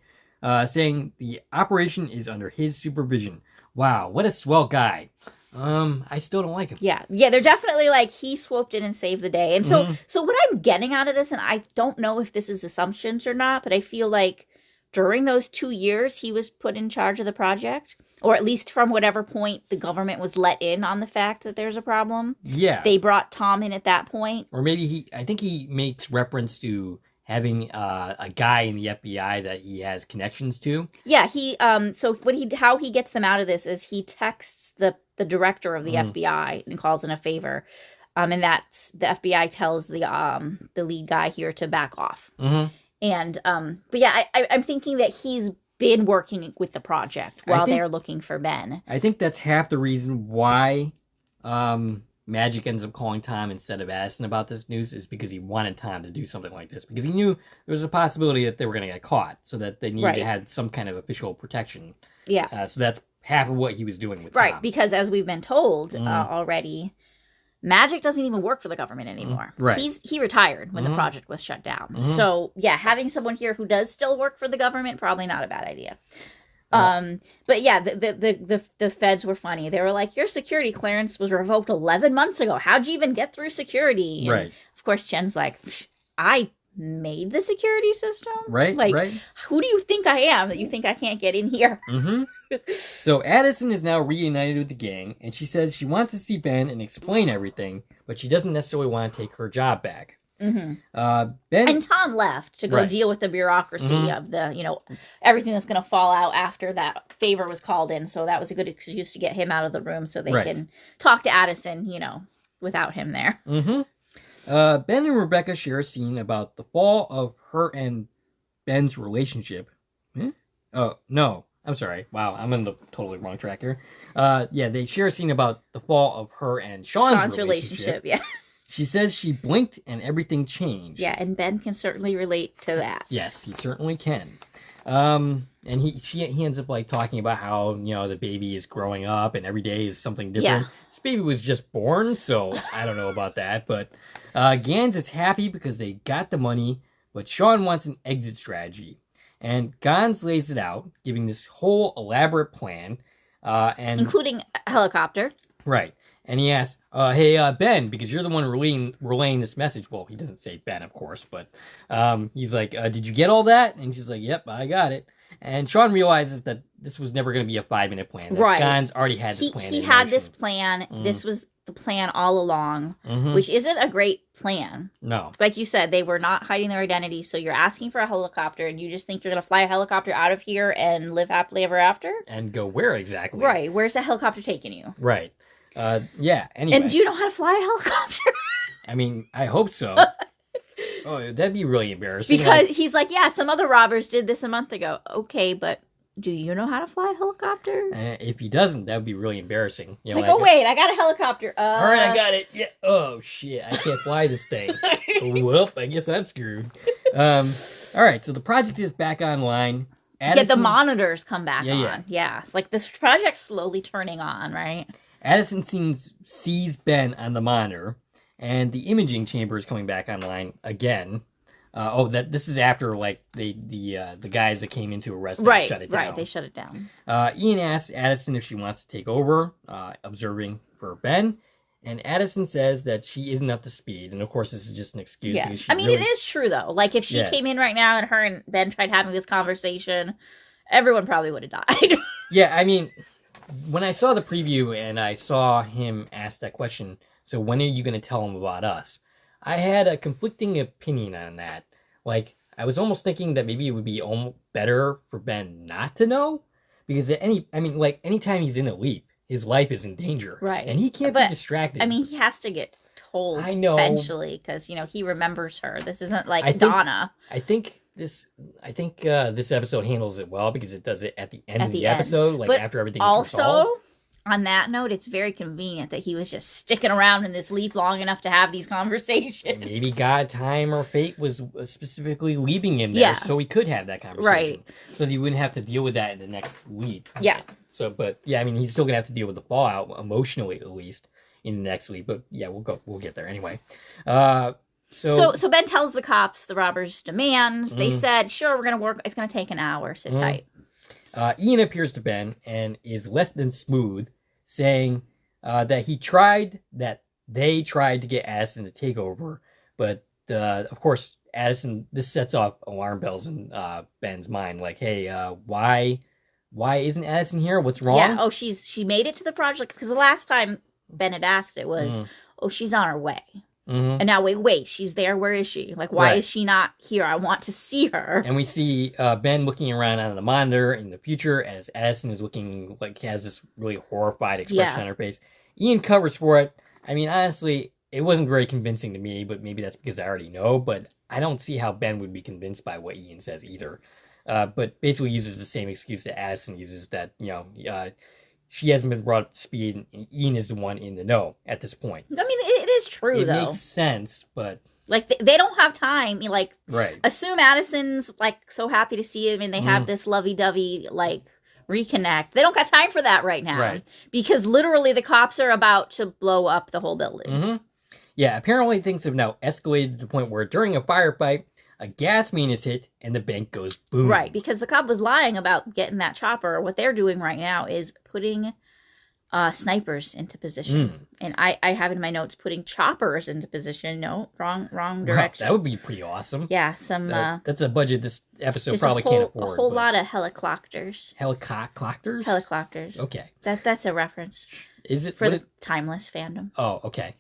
saying the operation is under his supervision. Wow, what a swell guy. I still don't like him. Yeah, they're definitely like, he swooped in and saved the day. And so what I'm getting out of this, and I don't know if this is assumptions or not, but I feel like during those 2 years, he was put in charge of the project, or at least from whatever point the government was let in on the fact that there's a problem. Yeah. They brought Tom in at that point. Or maybe I think he makes reference to having a guy in the FBI that he has connections to. Yeah, so how he gets them out of this is he texts the director of the FBI and calls in a favor. And that's the FBI tells the lead guy here to back off. And but yeah, I'm thinking that he's been working with the project while they're looking for Ben. I think that's half the reason why Magic ends up calling Tom instead of Addison about this news, is because he wanted Tom to do something like this, because he knew there was a possibility that they were going to get caught, so that they needed to have some kind of official protection. Yeah. So that's half of what he was doing with Tom. Right, because as we've been told already, Magic doesn't even work for the government anymore. Right. He retired when the project was shut down. So yeah, having someone here who does still work for the government, probably not a bad idea. But yeah, the feds were funny. They were like, your security clearance was revoked 11 months ago. How'd you even get through security? And right. Of course, Jen's like, I made the security system. Right. Like, who do you think I am that you think I can't get in here? So Addison is now reunited with the gang, and she says she wants to see Ben and explain everything, but she doesn't necessarily want to take her job back. Ben and Tom left to go deal with the bureaucracy of the, everything that's going to fall out after that favor was called in. So that was a good excuse to get him out of the room so they can talk to Addison, without him there. Ben and Rebecca share a scene about the fall of her and Ben's relationship. Oh, no. I'm sorry. Wow, I'm in the totally wrong track here. Yeah, they share a scene about the fall of her and Sean's relationship. Yeah. She says she blinked and everything changed. Yeah, and Ben can certainly relate to that. Yes, he certainly can. And he ends up like talking about how, you know, the baby is growing up and every day is something different. Yeah. This baby was just born, so I don't know about that. But Gans is happy because they got the money, but Sean wants an exit strategy. And Gans lays it out, giving this whole elaborate plan. And including a helicopter. Right. And he asks, hey, Ben, because you're the one relaying this message. Well, he doesn't say Ben, of course, but he's like, did you get all that? And she's like, yep, I got it. And Sean realizes that this was never going to be a 5-minute plan. That right. Gans already had this plan. He had this plan. This was the plan all along, which isn't a great plan. No. Like you said, they were not hiding their identity, so you're asking for a helicopter, and you just think you're going to fly a helicopter out of here and live happily ever after? And go where exactly? Right. Where's the helicopter taking you? Right. Yeah, anyway. And do you know how to fly a helicopter? I mean, I hope so. Oh, that'd be really embarrassing. Because he's like, yeah, some other robbers did this a month ago. Okay, but do you know how to fly a helicopter? If he doesn't, that would be really embarrassing. You know, like, oh, wait, I got a helicopter. All right, I got it. Yeah. Oh, shit, I can't fly this thing. Well, I guess I'm screwed. All right, so the project is back online. Get the monitors come back on. Yeah. Yeah, it's like this project's slowly turning on, right? Addison sees Ben on the monitor, and the imaging chamber is coming back online again. This is after like the guys that came in to arrest them shut it down. Right, they shut it down. Ian asks Addison if she wants to take over, observing for Ben, and Addison says that she isn't up to speed, and of course this is just an excuse. Yeah, because it is true though. Like if she came in right now and her and Ben tried having this conversation, everyone probably would have died. Yeah, I mean, when I saw the preview and I saw him ask that question, so when are you going to tell him about us? I had a conflicting opinion on that. Like, I was almost thinking that maybe it would be better for Ben not to know, because anytime he's in a leap, his life is in danger. Right. And he can't be distracted. I mean, he has to get told eventually, because, he remembers her. This isn't like Donna. I think this episode handles it well, because it does it at the end of the episode, like after everything is resolved. On that note, it's very convenient that he was just sticking around in this leap long enough to have these conversations. Maybe God, time, or fate was specifically leaving him there so he could have that conversation. Right. So that he wouldn't have to deal with that in the next leap. Yeah. So, but yeah, I mean, he's still going to have to deal with the fallout, emotionally at least, in the next leap. But yeah, we'll get there anyway. So Ben tells the cops the robbers' demands. They said, sure, we're going to work. It's going to take an hour. Sit tight. Ian appears to Ben and is less than smooth, saying that they tried to get Addison to take over, but of course this sets off alarm bells in Ben's mind, like, hey, why isn't Addison here? What's wrong? Yeah, she made it to the project, because the last time Ben had asked it was, she's on her way. And now, wait, she's there. Where is she? Like, why is she not here? I want to see her. And we see Ben looking around on the monitor in the future as Addison is looking like he has this really horrified expression on her face. Ian covers for it. I mean, honestly, it wasn't very convincing to me, but maybe that's because I already know. But I don't see how Ben would be convinced by what Ian says either. But basically uses the same excuse that Addison uses, that, she hasn't been brought up to speed, and Ian is the one in the know at this point. I mean, it is true, though. It makes sense, but... Like, they don't have time. Right. Assume Addison's, so happy to see him, and they have this lovey-dovey, reconnect. They don't got time for that right now. Right. Because literally the cops are about to blow up the whole building. Yeah, apparently things have now escalated to the point where during a firefight, a gas main is hit, and the bank goes boom. Right, because the cop was lying about getting that chopper. What they're doing right now is putting snipers into position. And I have in my notes putting choppers into position. No, wrong direction. That would be pretty awesome. Yeah, that's a budget this episode probably can't afford. A whole lot of helicopters. Helicopters? Helicopters. Okay. That's a reference. Is it for the Timeless fandom? Oh, okay.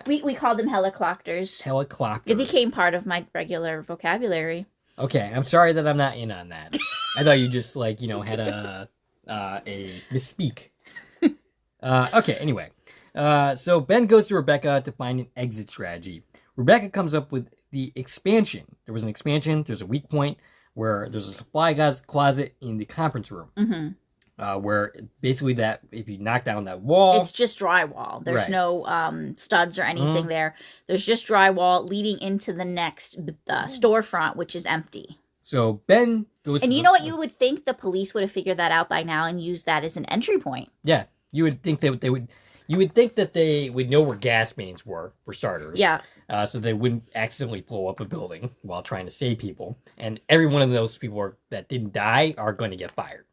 we called them helicopters. Helicopters. It became part of my regular vocabulary. Okay, I'm sorry that I'm not in on that. I thought you just had a misspeak. Okay, anyway. So Ben goes to Rebecca to find an exit strategy. Rebecca comes up with the expansion. There was an expansion. There's a weak point where there's a supply closet in the conference room. Where basically that if you knock down that wall, it's just drywall. There's right. no studs or anything there. There's just drywall leading into the next storefront, which is empty. So Ben goes. And you know what? You would think the police would have figured that out by now and used that as an entry point. Yeah, you would think they would. You would think that they would know where gas mains were, for starters. Yeah. So they wouldn't accidentally blow up a building while trying to save people. And every one of those people that didn't die are going to get fired.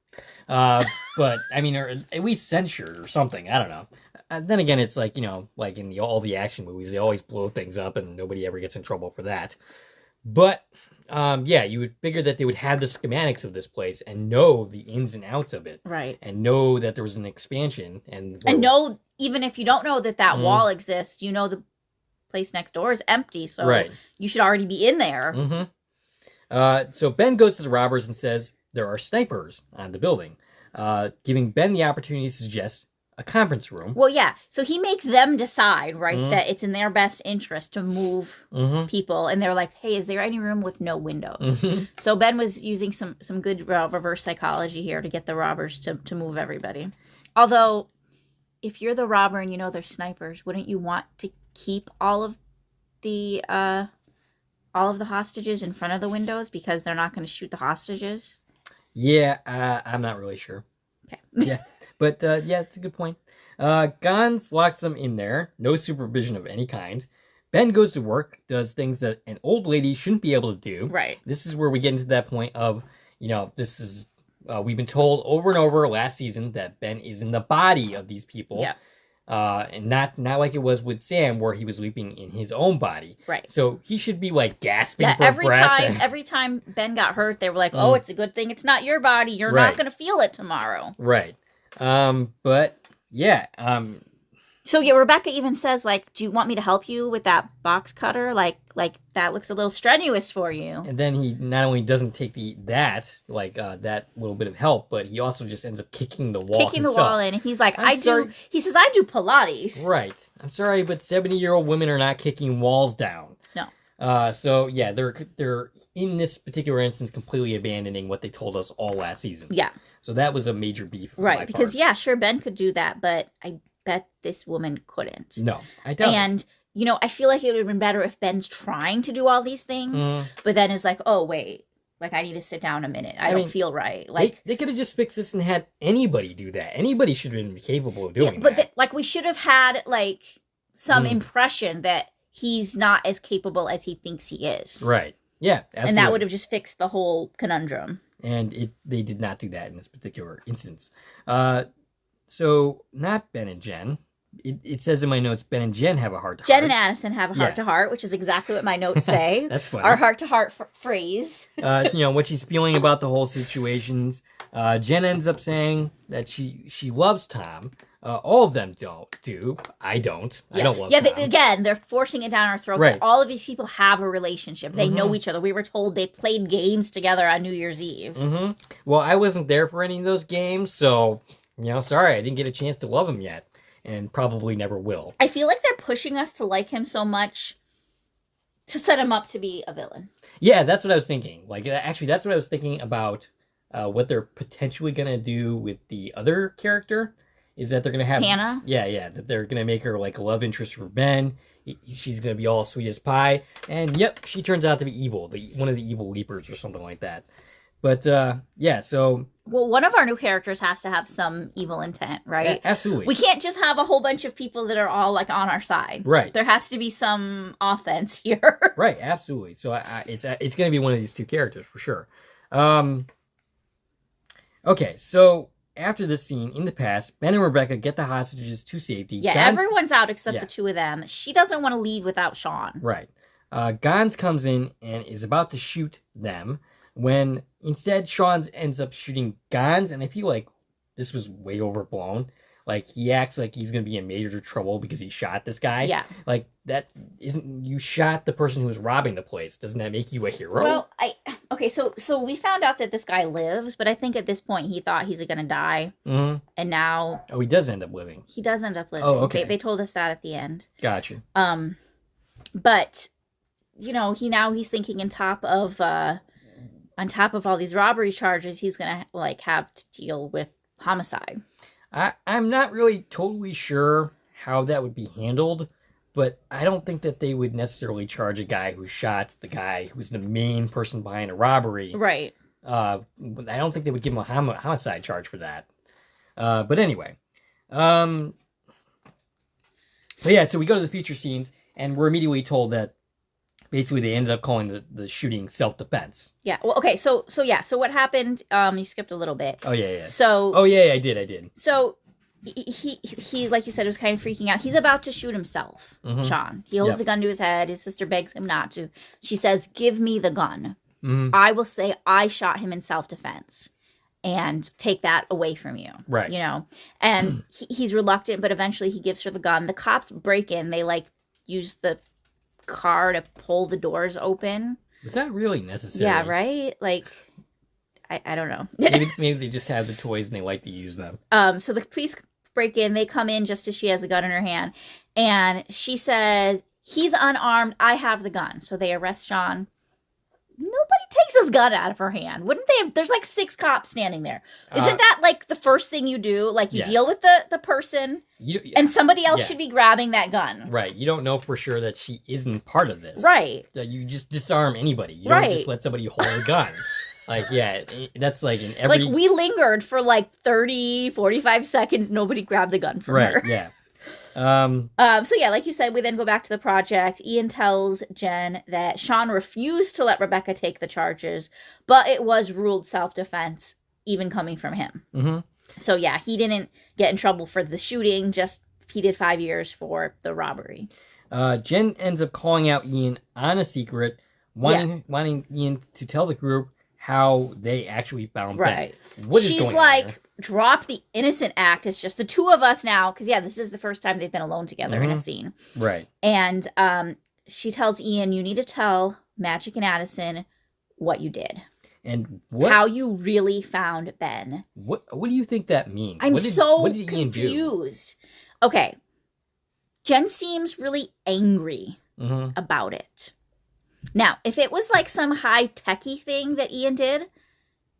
But I mean, or at least censured or something. I don't know. Then again, it's like, you know, like in all the action movies, they always blow things up and nobody ever gets in trouble for that. But yeah, you would figure that they would have the schematics of this place and know the ins and outs of it. Right. And know that there was an expansion. And know, even if you don't know that wall exists, you know the place next door is empty. So you should already be in there. So Ben goes to the robbers and says there are snipers on the building, giving Ben the opportunity to suggest a conference room. Well, yeah. So he makes them decide, right, that it's in their best interest to move people. And they're like, hey, is there any room with no windows? So Ben was using some good reverse psychology here to get the robbers to move everybody. Although, if you're the robber and you know they're snipers, wouldn't you want to keep all of the hostages in front of the windows because they're not going to shoot the hostages? Yeah, I'm not really sure. Okay. Yeah. But, yeah, it's a good point. Gans locks them in there. No supervision of any kind. Ben goes to work, does things that an old lady shouldn't be able to do. Right. This is where we get into that point of, you know, this is, we've been told over and over last season that Ben is in the body of these people. Yeah. And not like it was with Sam where he was leaping in his own body. Right. So he should be like gasping for breath. Every time Ben got hurt, they were like, oh, it's a good thing it's not your body. You're not going to feel it tomorrow. Right. But yeah. So yeah, Rebecca even says, like, do you want me to help you with that box cutter? Like that looks a little strenuous for you. And then he not only doesn't take that little bit of help, but he also just ends up kicking the wall. The wall in. And he's like, he says, I do Pilates. Right. I'm sorry, but 70-year-old women are not kicking walls down. No. So yeah, they're in this particular instance completely abandoning what they told us all last season. Yeah. So that was a major beef. Right. Because yeah, sure, Ben could do that, but I bet this woman couldn't. No, I don't. And you know, I feel like it would have been better if Ben's trying to do all these things, but then is like, oh wait, like I need to sit down a minute. I don't feel right. Like they could have just fixed this and had anybody do that. Anybody should have been capable of doing but that. Like we should have had like some impression that he's not as capable as he thinks he is. Right. Yeah, absolutely. And that would have just fixed the whole conundrum. And they did not do that in this particular instance. So not Ben and Jen. It says in my notes, Ben and Jen have a heart-to-heart. Jen and Addison have a heart-to-heart, which is exactly what my notes say. That's funny. Our heart-to-heart phrase. You know, what she's feeling about the whole situations. Jen ends up saying that she loves Tom. All of them do. I don't. Yeah. I don't love Tom. Again, they're forcing it down our throat. Right. All of these people have a relationship. They know each other. We were told they played games together on New Year's Eve. Well, I wasn't there for any of those games, so, you know, sorry, I didn't get a chance to love him yet. And probably never will. I feel like they're pushing us to like him so much to set him up to be a villain. Yeah, that's what I was thinking. Like, actually, that's what I was thinking about what they're potentially going to do with the other character. Is that they're going to have... Hannah? Yeah. That they're going to make her, like, a love interest for Ben. She's going to be all sweet as pie. And, yep, she turns out to be evil. One of the evil leapers or something like that. But, yeah, so... Well, one of our new characters has to have some evil intent, right? Yeah, absolutely. We can't just have a whole bunch of people that are all, like, on our side. Right. There has to be some offense here. Right, absolutely. So it's going to be one of these two characters, for sure. Okay, so after this scene, in the past, Ben and Rebecca get the hostages to safety. Yeah, everyone's out except the two of them. She doesn't want to leave without Sean. Right. Gans comes in and is about to shoot them, when instead Sean ends up shooting Gans, and I feel like this was way overblown. Like, he acts like he's going to be in major trouble because he shot this guy. Yeah. Like, that isn't... You shot the person who was robbing the place. Doesn't that make you a hero? Well, okay, so we found out that this guy lives, but I think at this point he thought he's going to die. And now... Oh, he does end up living. He does end up living. Oh, okay. They told us that at the end. Gotcha. But, you know, he's thinking on top of... on top of all these robbery charges, he's gonna like have to deal with homicide. I'm not really totally sure how that would be handled, but I don't think that they would necessarily charge a guy who shot the guy who was the main person behind a robbery. Right. I don't think they would give him a homicide charge for that. But anyway. So yeah, so we go to the future scenes, and we're immediately told that basically they ended up calling the shooting self-defense. Yeah. Well, okay. So what happened? You skipped a little bit. Oh yeah. So. Oh yeah, I did. So he like you said, was kind of freaking out. He's about to shoot himself. Mm-hmm. Sean. He holds Yep. the gun to his head. His sister begs him not to. She says, "Give me the gun. Mm-hmm. I will say I shot him in self-defense, and take that away from you." Right. You know. And he's reluctant, but eventually he gives her the gun. The cops break in. They like use the car to pull the doors open. Was that really necessary? Yeah, right? Like, I don't know. maybe they just have the toys and they like to use them. So the police break in. They come in just as she has a gun in her hand. And she says, "He's unarmed. I have the gun." So they arrest Sean. Nobody takes his gun out of her hand. Wouldn't they have? There's like 6 cops standing there. Isn't that like the first thing you do? Like you Yes. deal with the person, Yeah. and somebody else Yeah. should be grabbing that gun. Right. You don't know for sure that she isn't part of this. Right. That you just disarm anybody. You Right. don't just let somebody hold a gun. Like, yeah, that's like in every... Like we lingered for like 30, 45 seconds. Nobody grabbed the gun from her. Right, yeah. So yeah, like you said, we then go back to the project. Ian tells Jen that Sean refused to let Rebecca take the charges, but it was ruled self-defense, even coming from him. Mm-hmm. So yeah, he didn't get in trouble for the shooting, just he did 5 years for the robbery. Jen ends up calling out Ian on a secret, wanting Ian to tell the group how they actually found Right. Ben. What is She's going like, on here? drop the innocent act. It's just the two of us now. Because yeah, this is the first time they've been alone together in a scene. Right. And she tells Ian, "You need to tell Magic and Addison what you did. And How you really found Ben." What do you think that means? I'm what did Ian do? confused. Okay. Jen seems really angry Mm-hmm. about it. Now, if it was like some high-techy thing that Ian did,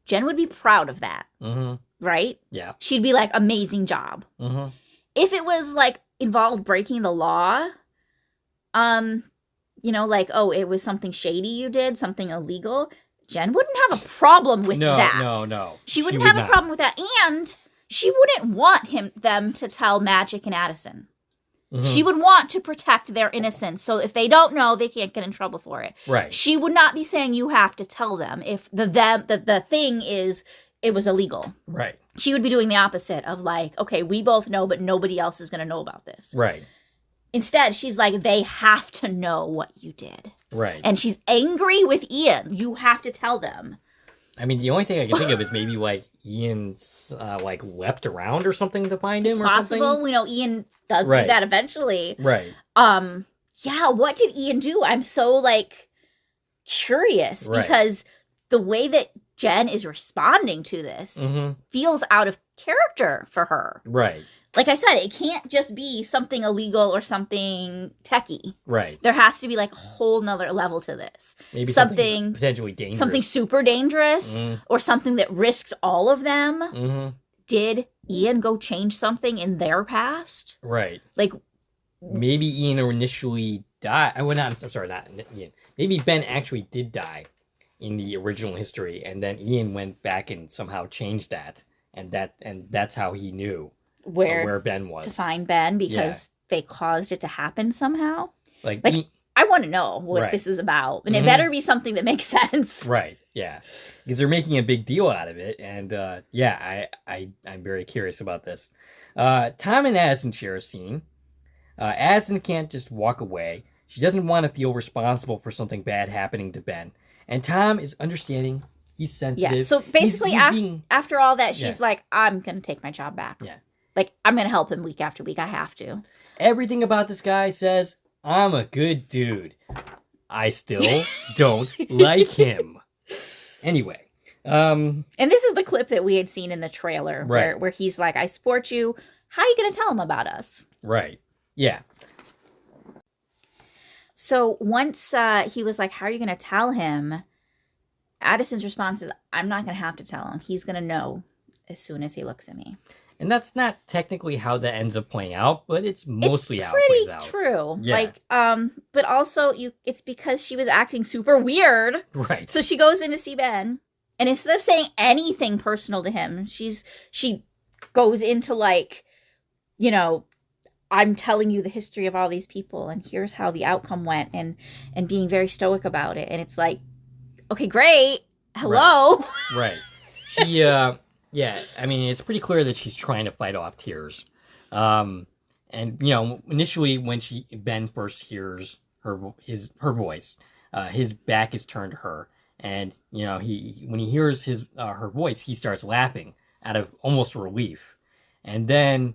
Jen would be proud of that, Mm-hmm. right? Yeah. She'd be like, amazing job. Mm-hmm. If it was like involved breaking the law, you know, like, oh, it was something shady you did, something illegal, Jen wouldn't have a problem with that. No. She wouldn't would have not. a problem with that. And she wouldn't want them to tell Magic and Addison. Mhm. She would want to protect their innocence. So if they don't know, they can't get in trouble for it. Right. She would not be saying you have to tell them if the thing is it was illegal. Right. She would be doing the opposite of like, okay, we both know, but nobody else is going to know about this. Right. Instead, she's like, they have to know what you did. Right. And she's angry with Ian. You have to tell them. I mean, the only thing I can think of is maybe like Ian's like leapt around or something to find him It's or possible. something. We know Ian does Right. do that eventually. Right. Yeah, what did Ian do? I'm so like curious Right. because the way that Jen is responding to this Mm-hmm. feels out of character for her. Right. Like I said, it can't just be something illegal or something techie. Right. There has to be like a whole nother level to this. Maybe something potentially dangerous. Something super dangerous Mhm. or something that risked all of them. Mm-hmm. Did Ian go change something in their past? Right. Like, Maybe Ian initially died. I'm sorry, not Ian. Maybe Ben actually did die in the original history, and then Ian went back and somehow changed that, and that's how he knew where Ben was. to find Ben because they caused it to happen somehow. Like I want to know what Right. this is about, and it Mhm. better be something that makes sense. right, yeah, because they're making a big deal out of it, and I'm very curious about this. Tom and Addison share a scene. Addison can't just walk away. She doesn't want to feel responsible for something bad happening to Ben, and Tom is understanding. He's sensitive. Yeah. So basically, He's being... after all that, she's Yeah. like, "I'm gonna take my job back. Yeah. Like I'm gonna help him week after week. I have to." Everything about this guy says, I'm a good dude. I still don't like him. Anyway. And this is the clip that we had seen in the trailer Right. where he's like, "I support you. How are you gonna tell him about us?" Right. Yeah. So once he was like, "How are you gonna tell him?" Addison's response is, I'm not going to have to tell him. He's going to know as soon as he looks at me. And that's not technically how that ends up playing out, but it's mostly how it pretty plays out. True. Yeah. Like, but also it's because she was acting super weird. Right. So she goes in to see Ben, and instead of saying anything personal to him, she goes into like, you know, I'm telling you the history of all these people, and here's how the outcome went, and being very stoic about it. And it's like, okay, great. Hello. Right. She, yeah, I mean, it's pretty clear that she's trying to fight off tears. And, you know, initially when Ben first hears her voice, his back is turned to her. And, you know, when he hears her voice, he starts laughing out of almost relief. And then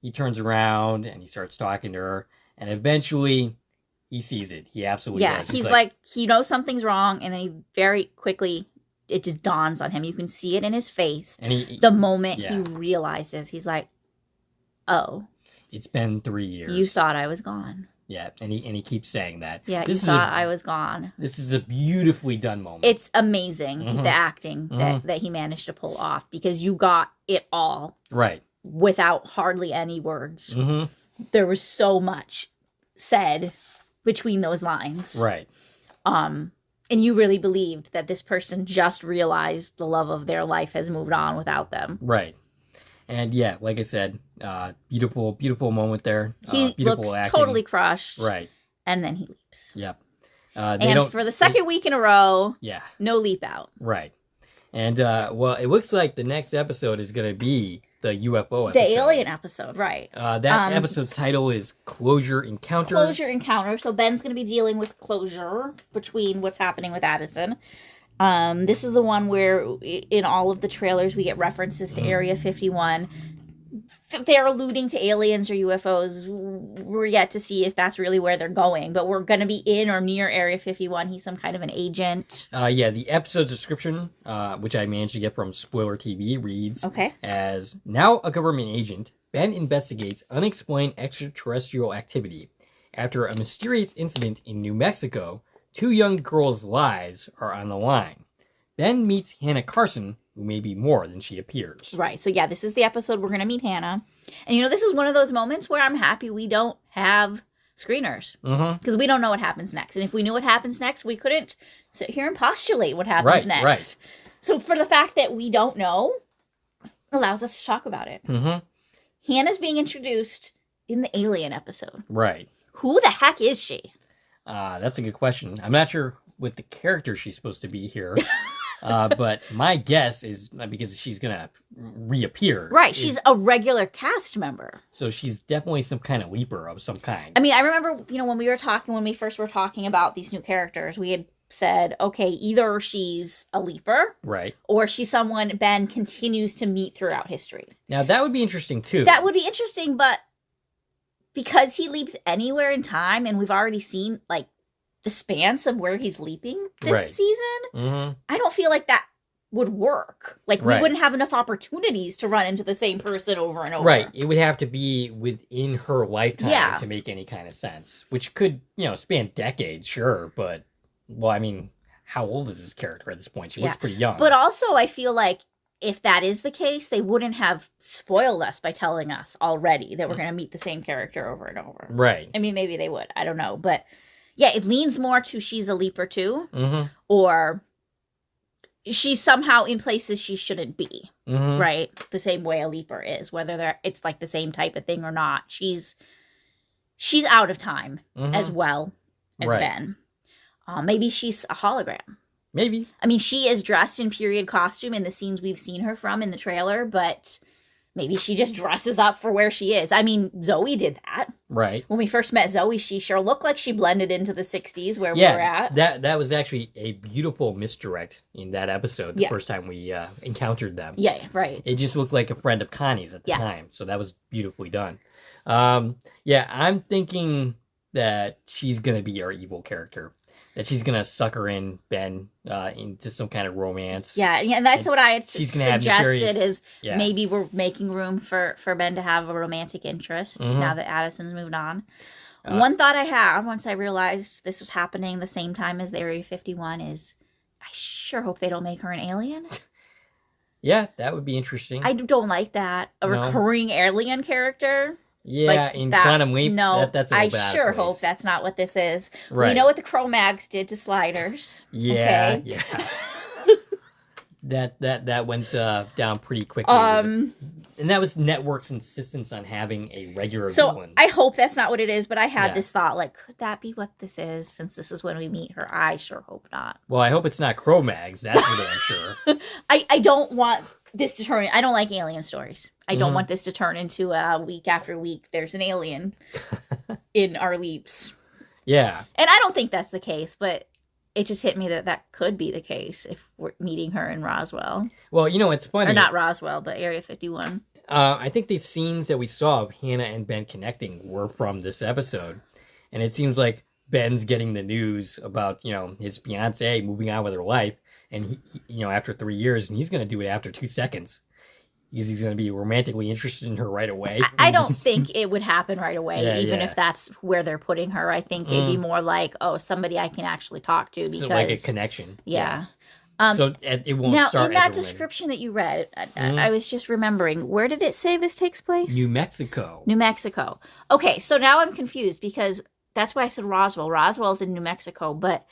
he turns around and he starts talking to her. And eventually he sees it. He absolutely does. He's like, he knows something's wrong. And then he very quickly, it just dawns on him. You can see it in his face. And the moment he realizes, he's like, oh. It's been 3 years. You thought I was gone. Yeah, and he keeps saying that. Yeah, you thought I was gone. This is a beautifully done moment. It's amazing, the acting that he managed to pull off, because you got it all. Right. Without hardly any words. There was so much said between those lines. Right. And you really believed that this person just realized the love of their life has moved on without them. Right. And yeah, like I said, beautiful moment there. He looks totally crushed. Right. And then he leaps. Yep. And for the second week in a row, no leap out. Right. And, well, it looks like the next episode is going to be the UFO episode. The alien episode, right. That episode's title is Closure Encounters. Closure Encounter. So Ben's going to be dealing with closure between what's happening with Addison. This is the one where in all of the trailers we get references to Area 51. They're alluding to aliens or UFOs. We're yet to see if that's really where they're going, but we're going to be in or near Area 51. He's some kind of an agent. Yeah, the episode description, which I managed to get from Spoiler TV, reads as, now a government agent, Ben investigates unexplained extraterrestrial activity. After a mysterious incident in New Mexico, 2 young girls' lives are on the line. Ben meets Hannah Carson, who may be more than she appears. Right. So yeah, this is the episode we're going to meet Hannah. And you know, this is one of those moments where I'm happy we don't have screeners. Because we don't know what happens next. And if we knew what happens next, we couldn't sit here and postulate what happens next. Right. So for the fact that we don't know, allows us to talk about it. Hannah's being introduced in the Alien episode. Right. Who the heck is she? That's a good question. I'm not sure what the character she's supposed to be here. But my guess is because she's going to reappear. Right. She's a regular cast member. So she's definitely some kind of leaper of some kind. I mean, I remember, you know, when we first were talking about these new characters, we had said, okay, either she's a leaper. Right. Or she's someone Ben continues to meet throughout history. Now, that would be interesting, too. That would be interesting, but because he leaps anywhere in time, and we've already seen, like, the spans of where he's leaping this season, I don't feel like that would work. Like, we wouldn't have enough opportunities to run into the same person over and over. Right. It would have to be within her lifetime to make any kind of sense, which could, you know, span decades, sure, but, well, I mean, how old is this character at this point? She looks pretty young. But also, I feel like if that is the case, they wouldn't have spoiled us by telling us already that we're going to meet the same character over and over. Right. I mean, maybe they would. I don't know. But yeah, it leans more to she's a leaper too. Or she's somehow in places she shouldn't be. Right? The same way a leaper is. Whether it's like the same type of thing or not. She's out of time as well as Ben. Maybe she's a hologram. Maybe. I mean, she is dressed in period costume in the scenes we've seen her from in the trailer, but maybe she just dresses up for where she is. I mean, Zoe did that. Right. When we first met Zoe, she sure looked like she blended into the 60s where we were at. That was actually a beautiful misdirect in that episode, the first time we encountered them. Yeah, right. It just looked like a friend of Connie's at the time, so that was beautifully done. I'm thinking that she's going to be our evil character. That she's going to sucker in Ben into some kind of romance. Yeah, and that's what I had suggested is maybe we're making room for Ben to have a romantic interest now that Addison's moved on. One thought I had once I realized this was happening the same time as the Area 51 is I sure hope they don't make her an alien. Yeah, that would be interesting. I don't like that. A recurring alien character. Yeah, like in that, Quantum Leap, no, that's a I little bad sure place. hope that's not what this is. Right. We know what the Cro-Mags did to Sliders. Yeah, okay? yeah. that went down pretty quickly. And that was Network's insistence on having a regular villain. I hope that's not what it is, but I had this thought, like, could that be what this is, since this is when we meet her? I sure hope not. Well, I hope it's not Cro-Mags, that's for damn sure. I don't want this to turn... I don't like alien stories. I don't want this to turn into a week after week, there's an alien in our leaps. Yeah. And I don't think that's the case, but it just hit me that could be the case if we're meeting her in Roswell. Well, you know, it's funny. Or not Roswell, but Area 51. I think the scenes that we saw of Hannah and Ben connecting were from this episode. And it seems like Ben's getting the news about, you know, his fiance moving on with her life. And, he you know, after 3 years, and he's going to do it after 2 seconds. Because he's going to be romantically interested in her right away. I don't think it would happen right away, even if that's where they're putting her. I think it'd be more like, oh, somebody I can actually talk to. Because, so like a connection. Yeah. So it won't now, start in that description that you read, I was just remembering, where did it say this takes place? New Mexico. New Mexico. Okay, so now I'm confused because that's why I said Roswell. Roswell's in New Mexico, but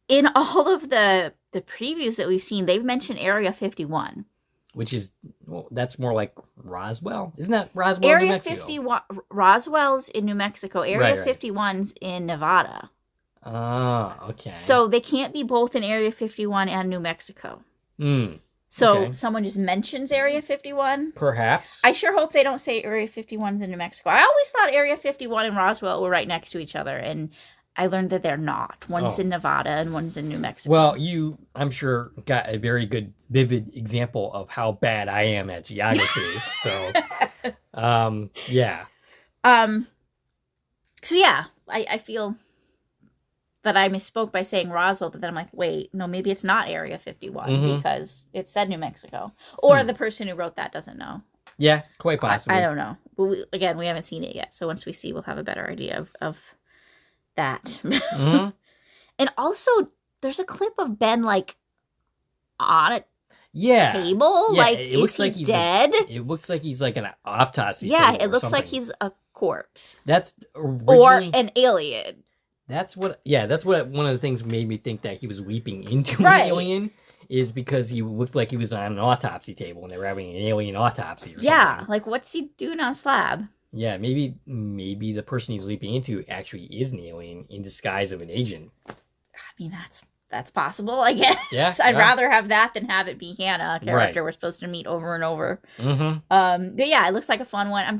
in all of the previews that we've seen, they've mentioned Area 51. Which is, well, that's more like Roswell. Isn't that Roswell, Area New Mexico? 51, Roswell's in New Mexico. Area 51's in Nevada. Oh, okay. So they can't be both in Area 51 and New Mexico. So someone just mentions Area 51? Perhaps. I sure hope they don't say Area 51's in New Mexico. I always thought Area 51 and Roswell were right next to each other, and I learned that they're not. One's in Nevada and one's in New Mexico. Well, you, I'm sure, got a very good, vivid example of how bad I am at geography. So, yeah. So, yeah, I feel that I misspoke by saying Roswell, but then I'm like, wait, no, maybe it's not Area 51 because it said New Mexico. Or the person who wrote that doesn't know. Yeah, quite possibly. I don't know. But again, we haven't seen it yet. So once we see, we'll have a better idea of that. And also, there's a clip of Ben, like, on a table. Yeah, like, it is looks he like he's dead? It looks like he's like an autopsy. Yeah, table it looks or like something. he's a corpse. That's Or an alien. That's what one of the things made me think that he was leaping into Right. an alien, is because he looked like he was on an autopsy table and they were having an alien autopsy or something. Yeah, like, what's he doing on a slab? Yeah, maybe the person he's leaping into actually is an alien in disguise of an agent. I mean, that's possible, I guess. Yeah, I'd rather have that than have it be Hannah, a character we're supposed to meet over and over. But yeah, it looks like a fun one. I'm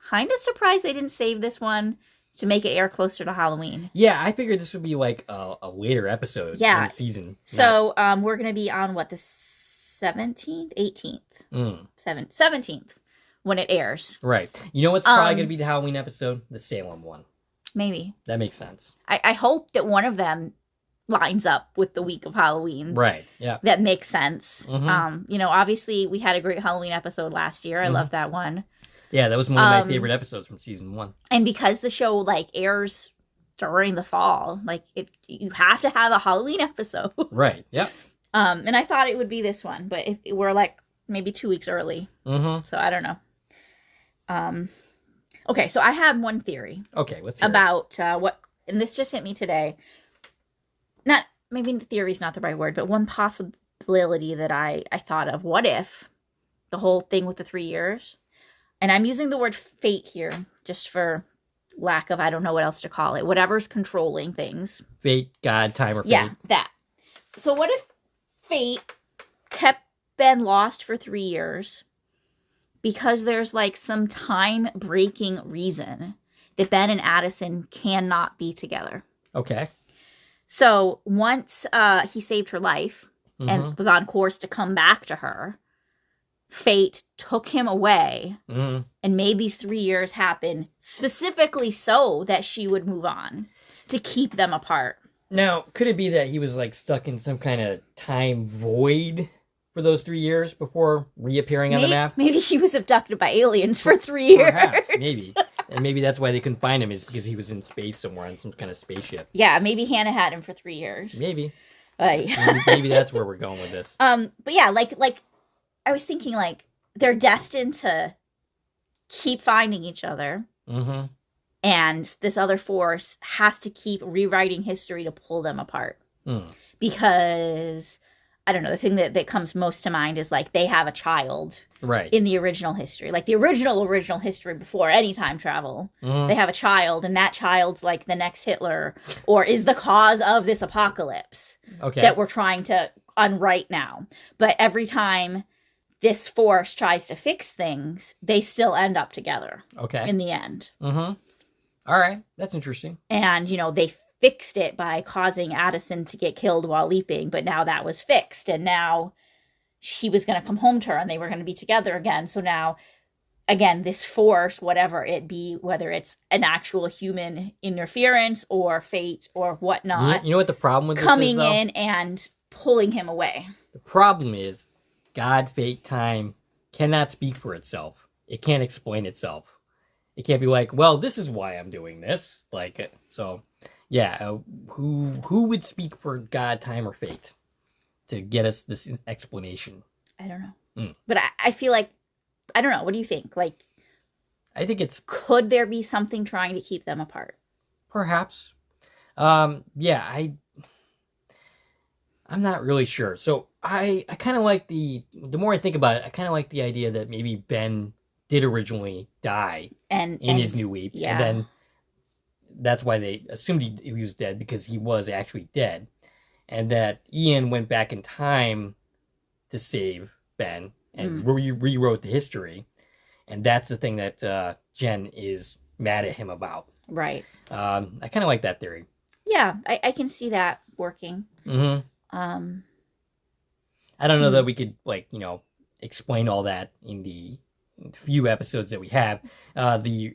kind of surprised they didn't save this one to make it air closer to Halloween. Yeah, I figured this would be like a later episode in the season. So we're going to be on, what, the 17th? 18th? 17th, when it airs. Right. You know what's probably going to be the Halloween episode? The Salem one. Maybe. That makes sense. I hope that one of them lines up with the week of Halloween. Right, yeah. That makes sense. You know, obviously, we had a great Halloween episode last year. I love that one. Yeah, that was one of my favorite episodes from season 1. And because the show, like, airs during the fall, like, you have to have a Halloween episode. Right, yep. And I thought it would be this one, but we're, like, maybe 2 weeks early. So I don't know. Okay, so I had one theory. Okay, let's hear about what, and this just hit me today. Maybe the theory is not the right word, but one possibility that I thought of. What if the whole thing with the 3 years, and I'm using the word fate here just for lack of, I don't know what else to call it, whatever's controlling things. Fate, God, time, or fate. Yeah, that. So what if fate kept Ben lost for 3 years because there's like some time-breaking reason that Ben and Addison cannot be together? Okay. So once he saved her life and was on course to come back to her, fate took him away and made these 3 years happen specifically so that she would move on to keep them apart. Now, could it be that he was like stuck in some kind of time void for those 3 years before reappearing on the map? Maybe he was abducted by aliens for 3 years. Perhaps, maybe. And maybe that's why they couldn't find him, is because he was in space somewhere on some kind of spaceship. Yeah, maybe Hannah had him for 3 years. Maybe. Maybe that's where we're going with this. But yeah, like I was thinking, like, they're destined to keep finding each other. Mm-hmm. And this other force has to keep rewriting history to pull them apart. Mm. Because, I don't know, the thing that comes most to mind is, like, they have a child right in the original history. Like, the original history before any time travel. Mm-hmm. They have a child, and that child's, like, the next Hitler, or is the cause of this apocalypse that we're trying to unwrite now. But every time this force tries to fix things, they still end up together. In the end. Mm-hmm. All right, that's interesting. And, they fixed it by causing Addison to get killed while leaping, but now that was fixed, and now he was going to come home to her, and they were going to be together again. So now, again, this force, whatever it be, whether it's an actual human interference or fate or whatnot, you know what the problem with this coming is, though? in and pulling him away. The problem is God, fate, time cannot speak for itself. It can't explain itself. It can't be like, well, this is why I'm doing this. Like, so, yeah, who would speak for God, time, or fate to get us this explanation? I don't know. But I feel like, I don't know. What do you think? Like, I think it's... Could there be something trying to keep them apart? Perhaps. Yeah, I'm not really sure. So I kind of like the more I think about it, I kind of like the idea that maybe Ben did originally die in his new leap. Yeah. And then that's why they assumed he was dead, because he was actually dead. And that Ian went back in time to save Ben and rewrote the history. And that's the thing that Jen is mad at him about. Right. I kind of like that theory. Yeah, I can see that working. Mm-hmm. I don't know that we could, like, explain all that in the few episodes that we have. The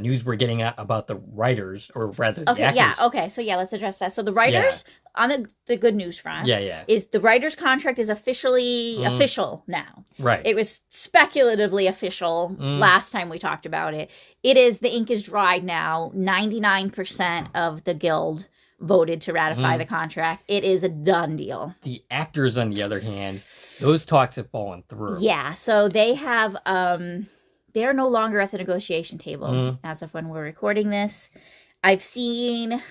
news we're getting about the writers, or rather the actors. Yeah, okay. So yeah, let's address that. So the writers, on the good news front, is the writer's contract is officially official now. Right. It was speculatively official last time we talked about it. It is, the ink is dried now. 99% of the guild voted to ratify the contract. It is a done deal. The actors, on the other hand, those talks have fallen through. Yeah, so they have, they are no longer at the negotiation table as of when we're recording this. I've seen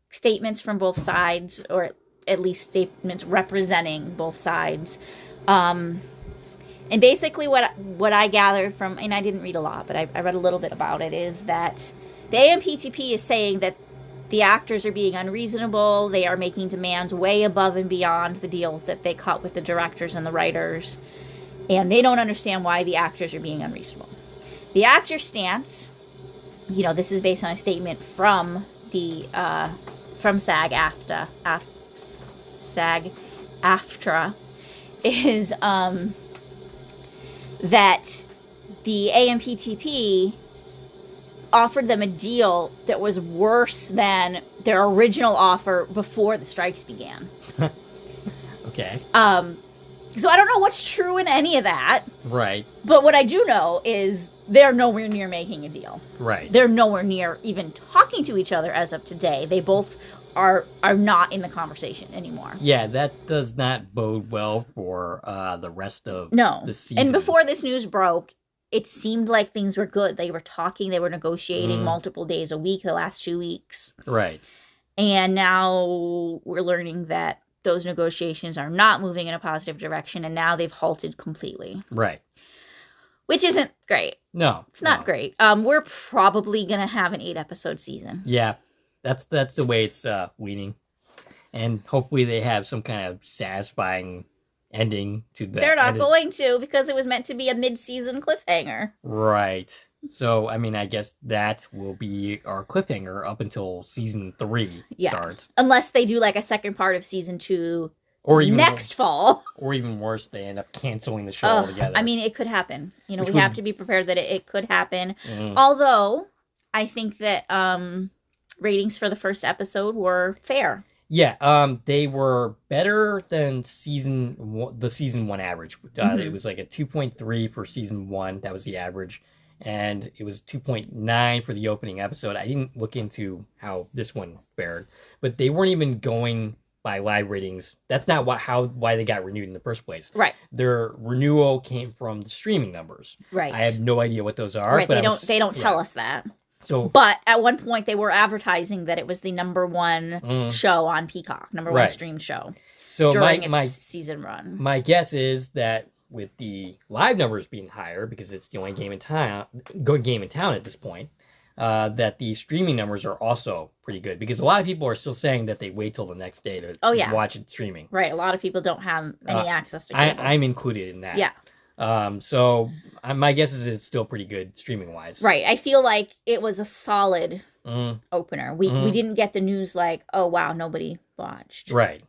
statements from both sides, or at least statements representing both sides. And basically what I gathered from, and I didn't read a lot, but I read a little bit about it, is that the AMPTP is saying that the actors are being unreasonable. They are making demands way above and beyond the deals that they cut with the directors and the writers. And they don't understand why the actors are being unreasonable. The actor's stance, this is based on a statement from the from SAG-AFTRA, is that the AMPTP offered them a deal that was worse than their original offer before the strikes began. Okay. So I don't know what's true in any of that. Right. But what I do know is they're nowhere near making a deal. Right. They're nowhere near even talking to each other as of today. They both are not in the conversation anymore. Yeah, that does not bode well for the rest of the season. And before this news broke, it seemed like things were good. They were talking, they were negotiating multiple days a week the last 2 weeks. Right. And now we're learning that those negotiations are not moving in a positive direction, and now they've halted completely. Right. Which isn't great. No. It's not great. We're probably going to have an 8-episode season. Yeah. That's the way it's leaning. And hopefully they have some kind of satisfying ending to that. They're not going to, because it was meant to be a mid-season cliffhanger. Right. So, I mean, I guess that will be our cliffhanger up until season 3 starts. Unless they do like a second part of season 2 or even next fall. Or even worse, they end up canceling the show altogether. I mean, it could happen. We have to be prepared that it could happen. Although, I think that ratings for the first episode were fair. Yeah, they were better than the season 1 average. It was like a 2.3 for season 1. That was the average. And it was 2.9 for the opening episode. I didn't look into how this one fared. But they weren't even going by live ratings. That's not why they got renewed in the first place. Right. Their renewal came from the streaming numbers. Right. I have no idea what those are. Right. But They don't tell us that. So, but at one point they were advertising that it was the number one show on Peacock, number one streamed show. So during its season run. My guess is that with the live numbers being higher, because it's the only game in town at this point, that the streaming numbers are also pretty good. Because a lot of people are still saying that they wait till the next day to watch it streaming. Right. A lot of people don't have any access to cable. I'm included in that. Yeah. So my guess is it's still pretty good streaming wise. Right. I feel like it was a solid opener. We didn't get the news like, oh wow, nobody watched. Right.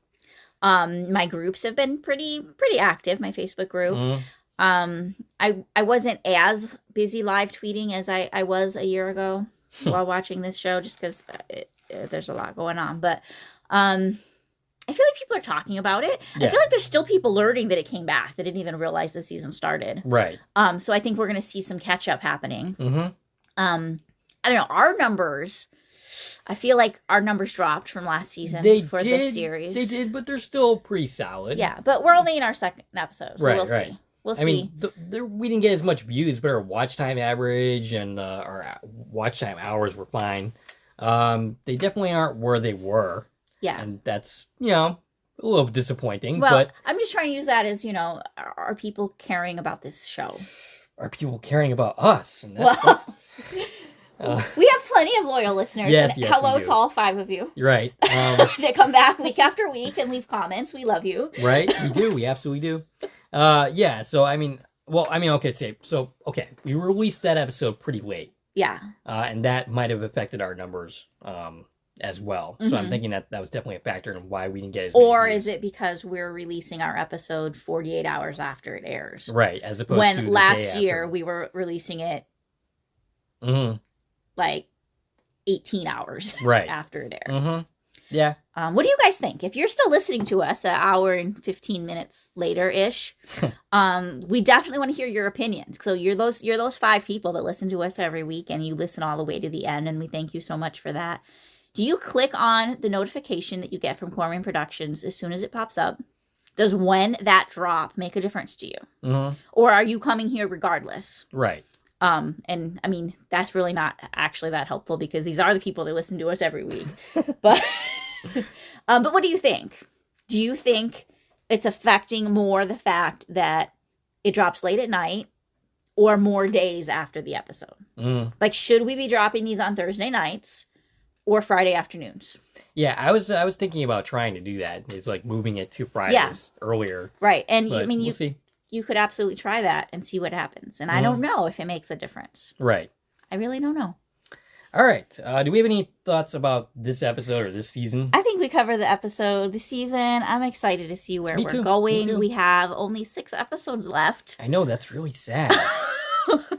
My groups have been pretty active. My Facebook group. I wasn't as busy live tweeting as I was a year ago while watching this show, just because there's a lot going on. But I feel like people are talking about it. Yeah. I feel like there's still people learning that it came back that didn't even realize the season started. Right. So I think we're going to see some catch up happening. I don't know. Our numbers, I feel like our numbers dropped from last season for this series. They did, but they're still pretty solid. Yeah, but we're only in our second episode, so we'll see. We'll see. I mean, we didn't get as much views, but our watch time average and our watch time hours were fine. They definitely aren't where they were. Yeah. And that's, a little disappointing. Well, but I'm just trying to use that as, are people caring about this show? Are people caring about us? And that's we have plenty of loyal listeners. Yes, hello to all 5 of you. You're right. They come back week after week and leave comments. We love you. Right. We do. We absolutely do. Yeah. So, okay. We released that episode pretty late. Yeah. And that might have affected our numbers as well. So I'm thinking that was definitely a factor in why we didn't get as many views. Is it because we're releasing our episode 48 hours after it airs? Right. As opposed to when last year we were releasing it like 18 hours after it aired. Yeah. What do you guys think? If you're still listening to us an hour and 15 minutes later-ish, we definitely want to hear your opinions. So you're those 5 people that listen to us every week, and you listen all the way to the end, and we thank you so much for that. Do you click on the notification that you get from Quantun Productions as soon as it pops up? Does when that drop make a difference to you? Or are you coming here regardless? Right. And I mean, that's really not actually that helpful because these are the people that listen to us every week. But what do you think? Do you think it's affecting more the fact that it drops late at night or more days after the episode? Like, should we be dropping these on Thursday nights or Friday afternoons? Yeah, I was thinking about trying to do that. It's like moving it to Fridays earlier. Right. And we'll see. You could absolutely try that and see what happens. And I don't know if it makes a difference. Right. I really don't know. All right. Do we have any thoughts about this episode or this season? I think we covered the episode, the season. I'm excited to see where we're going. We have only 6 episodes left. I know. That's really sad.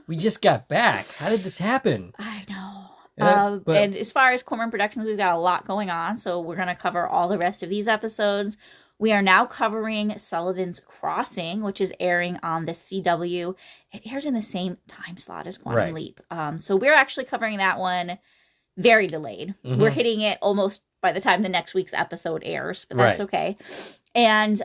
We just got back. How did this happen? I know. And as far as Quantun Productions, we've got a lot going on. So we're going to cover all the rest of these episodes. We are now covering Sullivan's Crossing, which is airing on the CW. It airs in the same time slot as Quantun Leap. So we're actually covering that one very delayed. We're hitting it almost by the time the next week's episode airs, but that's okay. And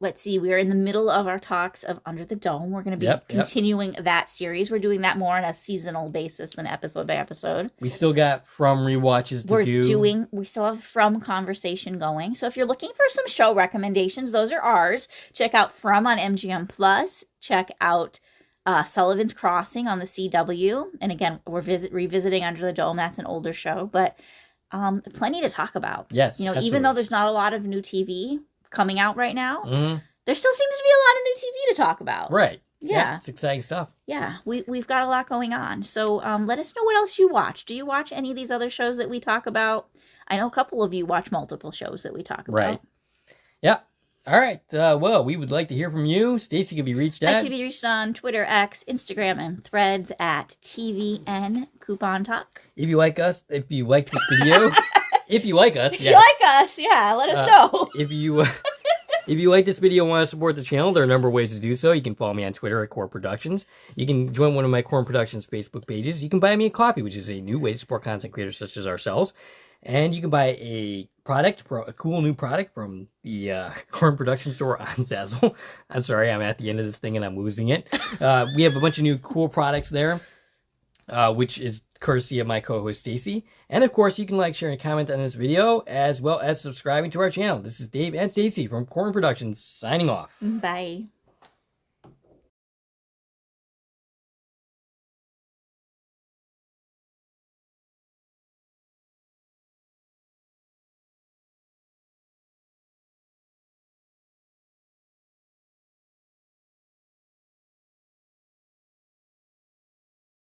let's see, we're in the middle of our talks of Under the Dome. We're going to be continuing that series. We're doing that more on a seasonal basis than episode by episode. We still got From rewatches to do. We still have From conversation going. So if you're looking for some show recommendations, those are ours. Check out From on MGM Plus. Check out Sullivan's Crossing on the CW. And again, we're revisiting Under the Dome. That's an older show, but plenty to talk about. Yes, even though there's not a lot of new TV coming out right now, there still seems to be a lot of new TV to talk about. Right. Yeah. It's exciting stuff. Yeah. We've got a lot going on. So let us know what else you watch. Do you watch any of these other shows that we talk about? I know a couple of you watch multiple shows that we talk about. Right. Yeah. All right. Well, we would like to hear from you. Stacie can be reached at. I can be reached on Twitter, X, Instagram, and Threads at TVN Coupon Talk. If you like us, if you like this video, if you like us, you like us, let us know. If you like this video and want to support the channel, there are a number of ways to do so. You can follow me on Twitter at Core Productions. You can join one of my Core Productions Facebook pages. You can buy me a coffee, which is a new way to support content creators such as ourselves. And you can buy a cool new product from the Corn Production store on Zazzle. I'm sorry, I'm at the end of this thing and I'm losing it. We have a bunch of new cool products there, which is courtesy of my co-host Stacie. And of course, you can like, share, and comment on this video, as well as subscribing to our channel. This is Dave and Stacie from Quantun Productions signing off. Bye.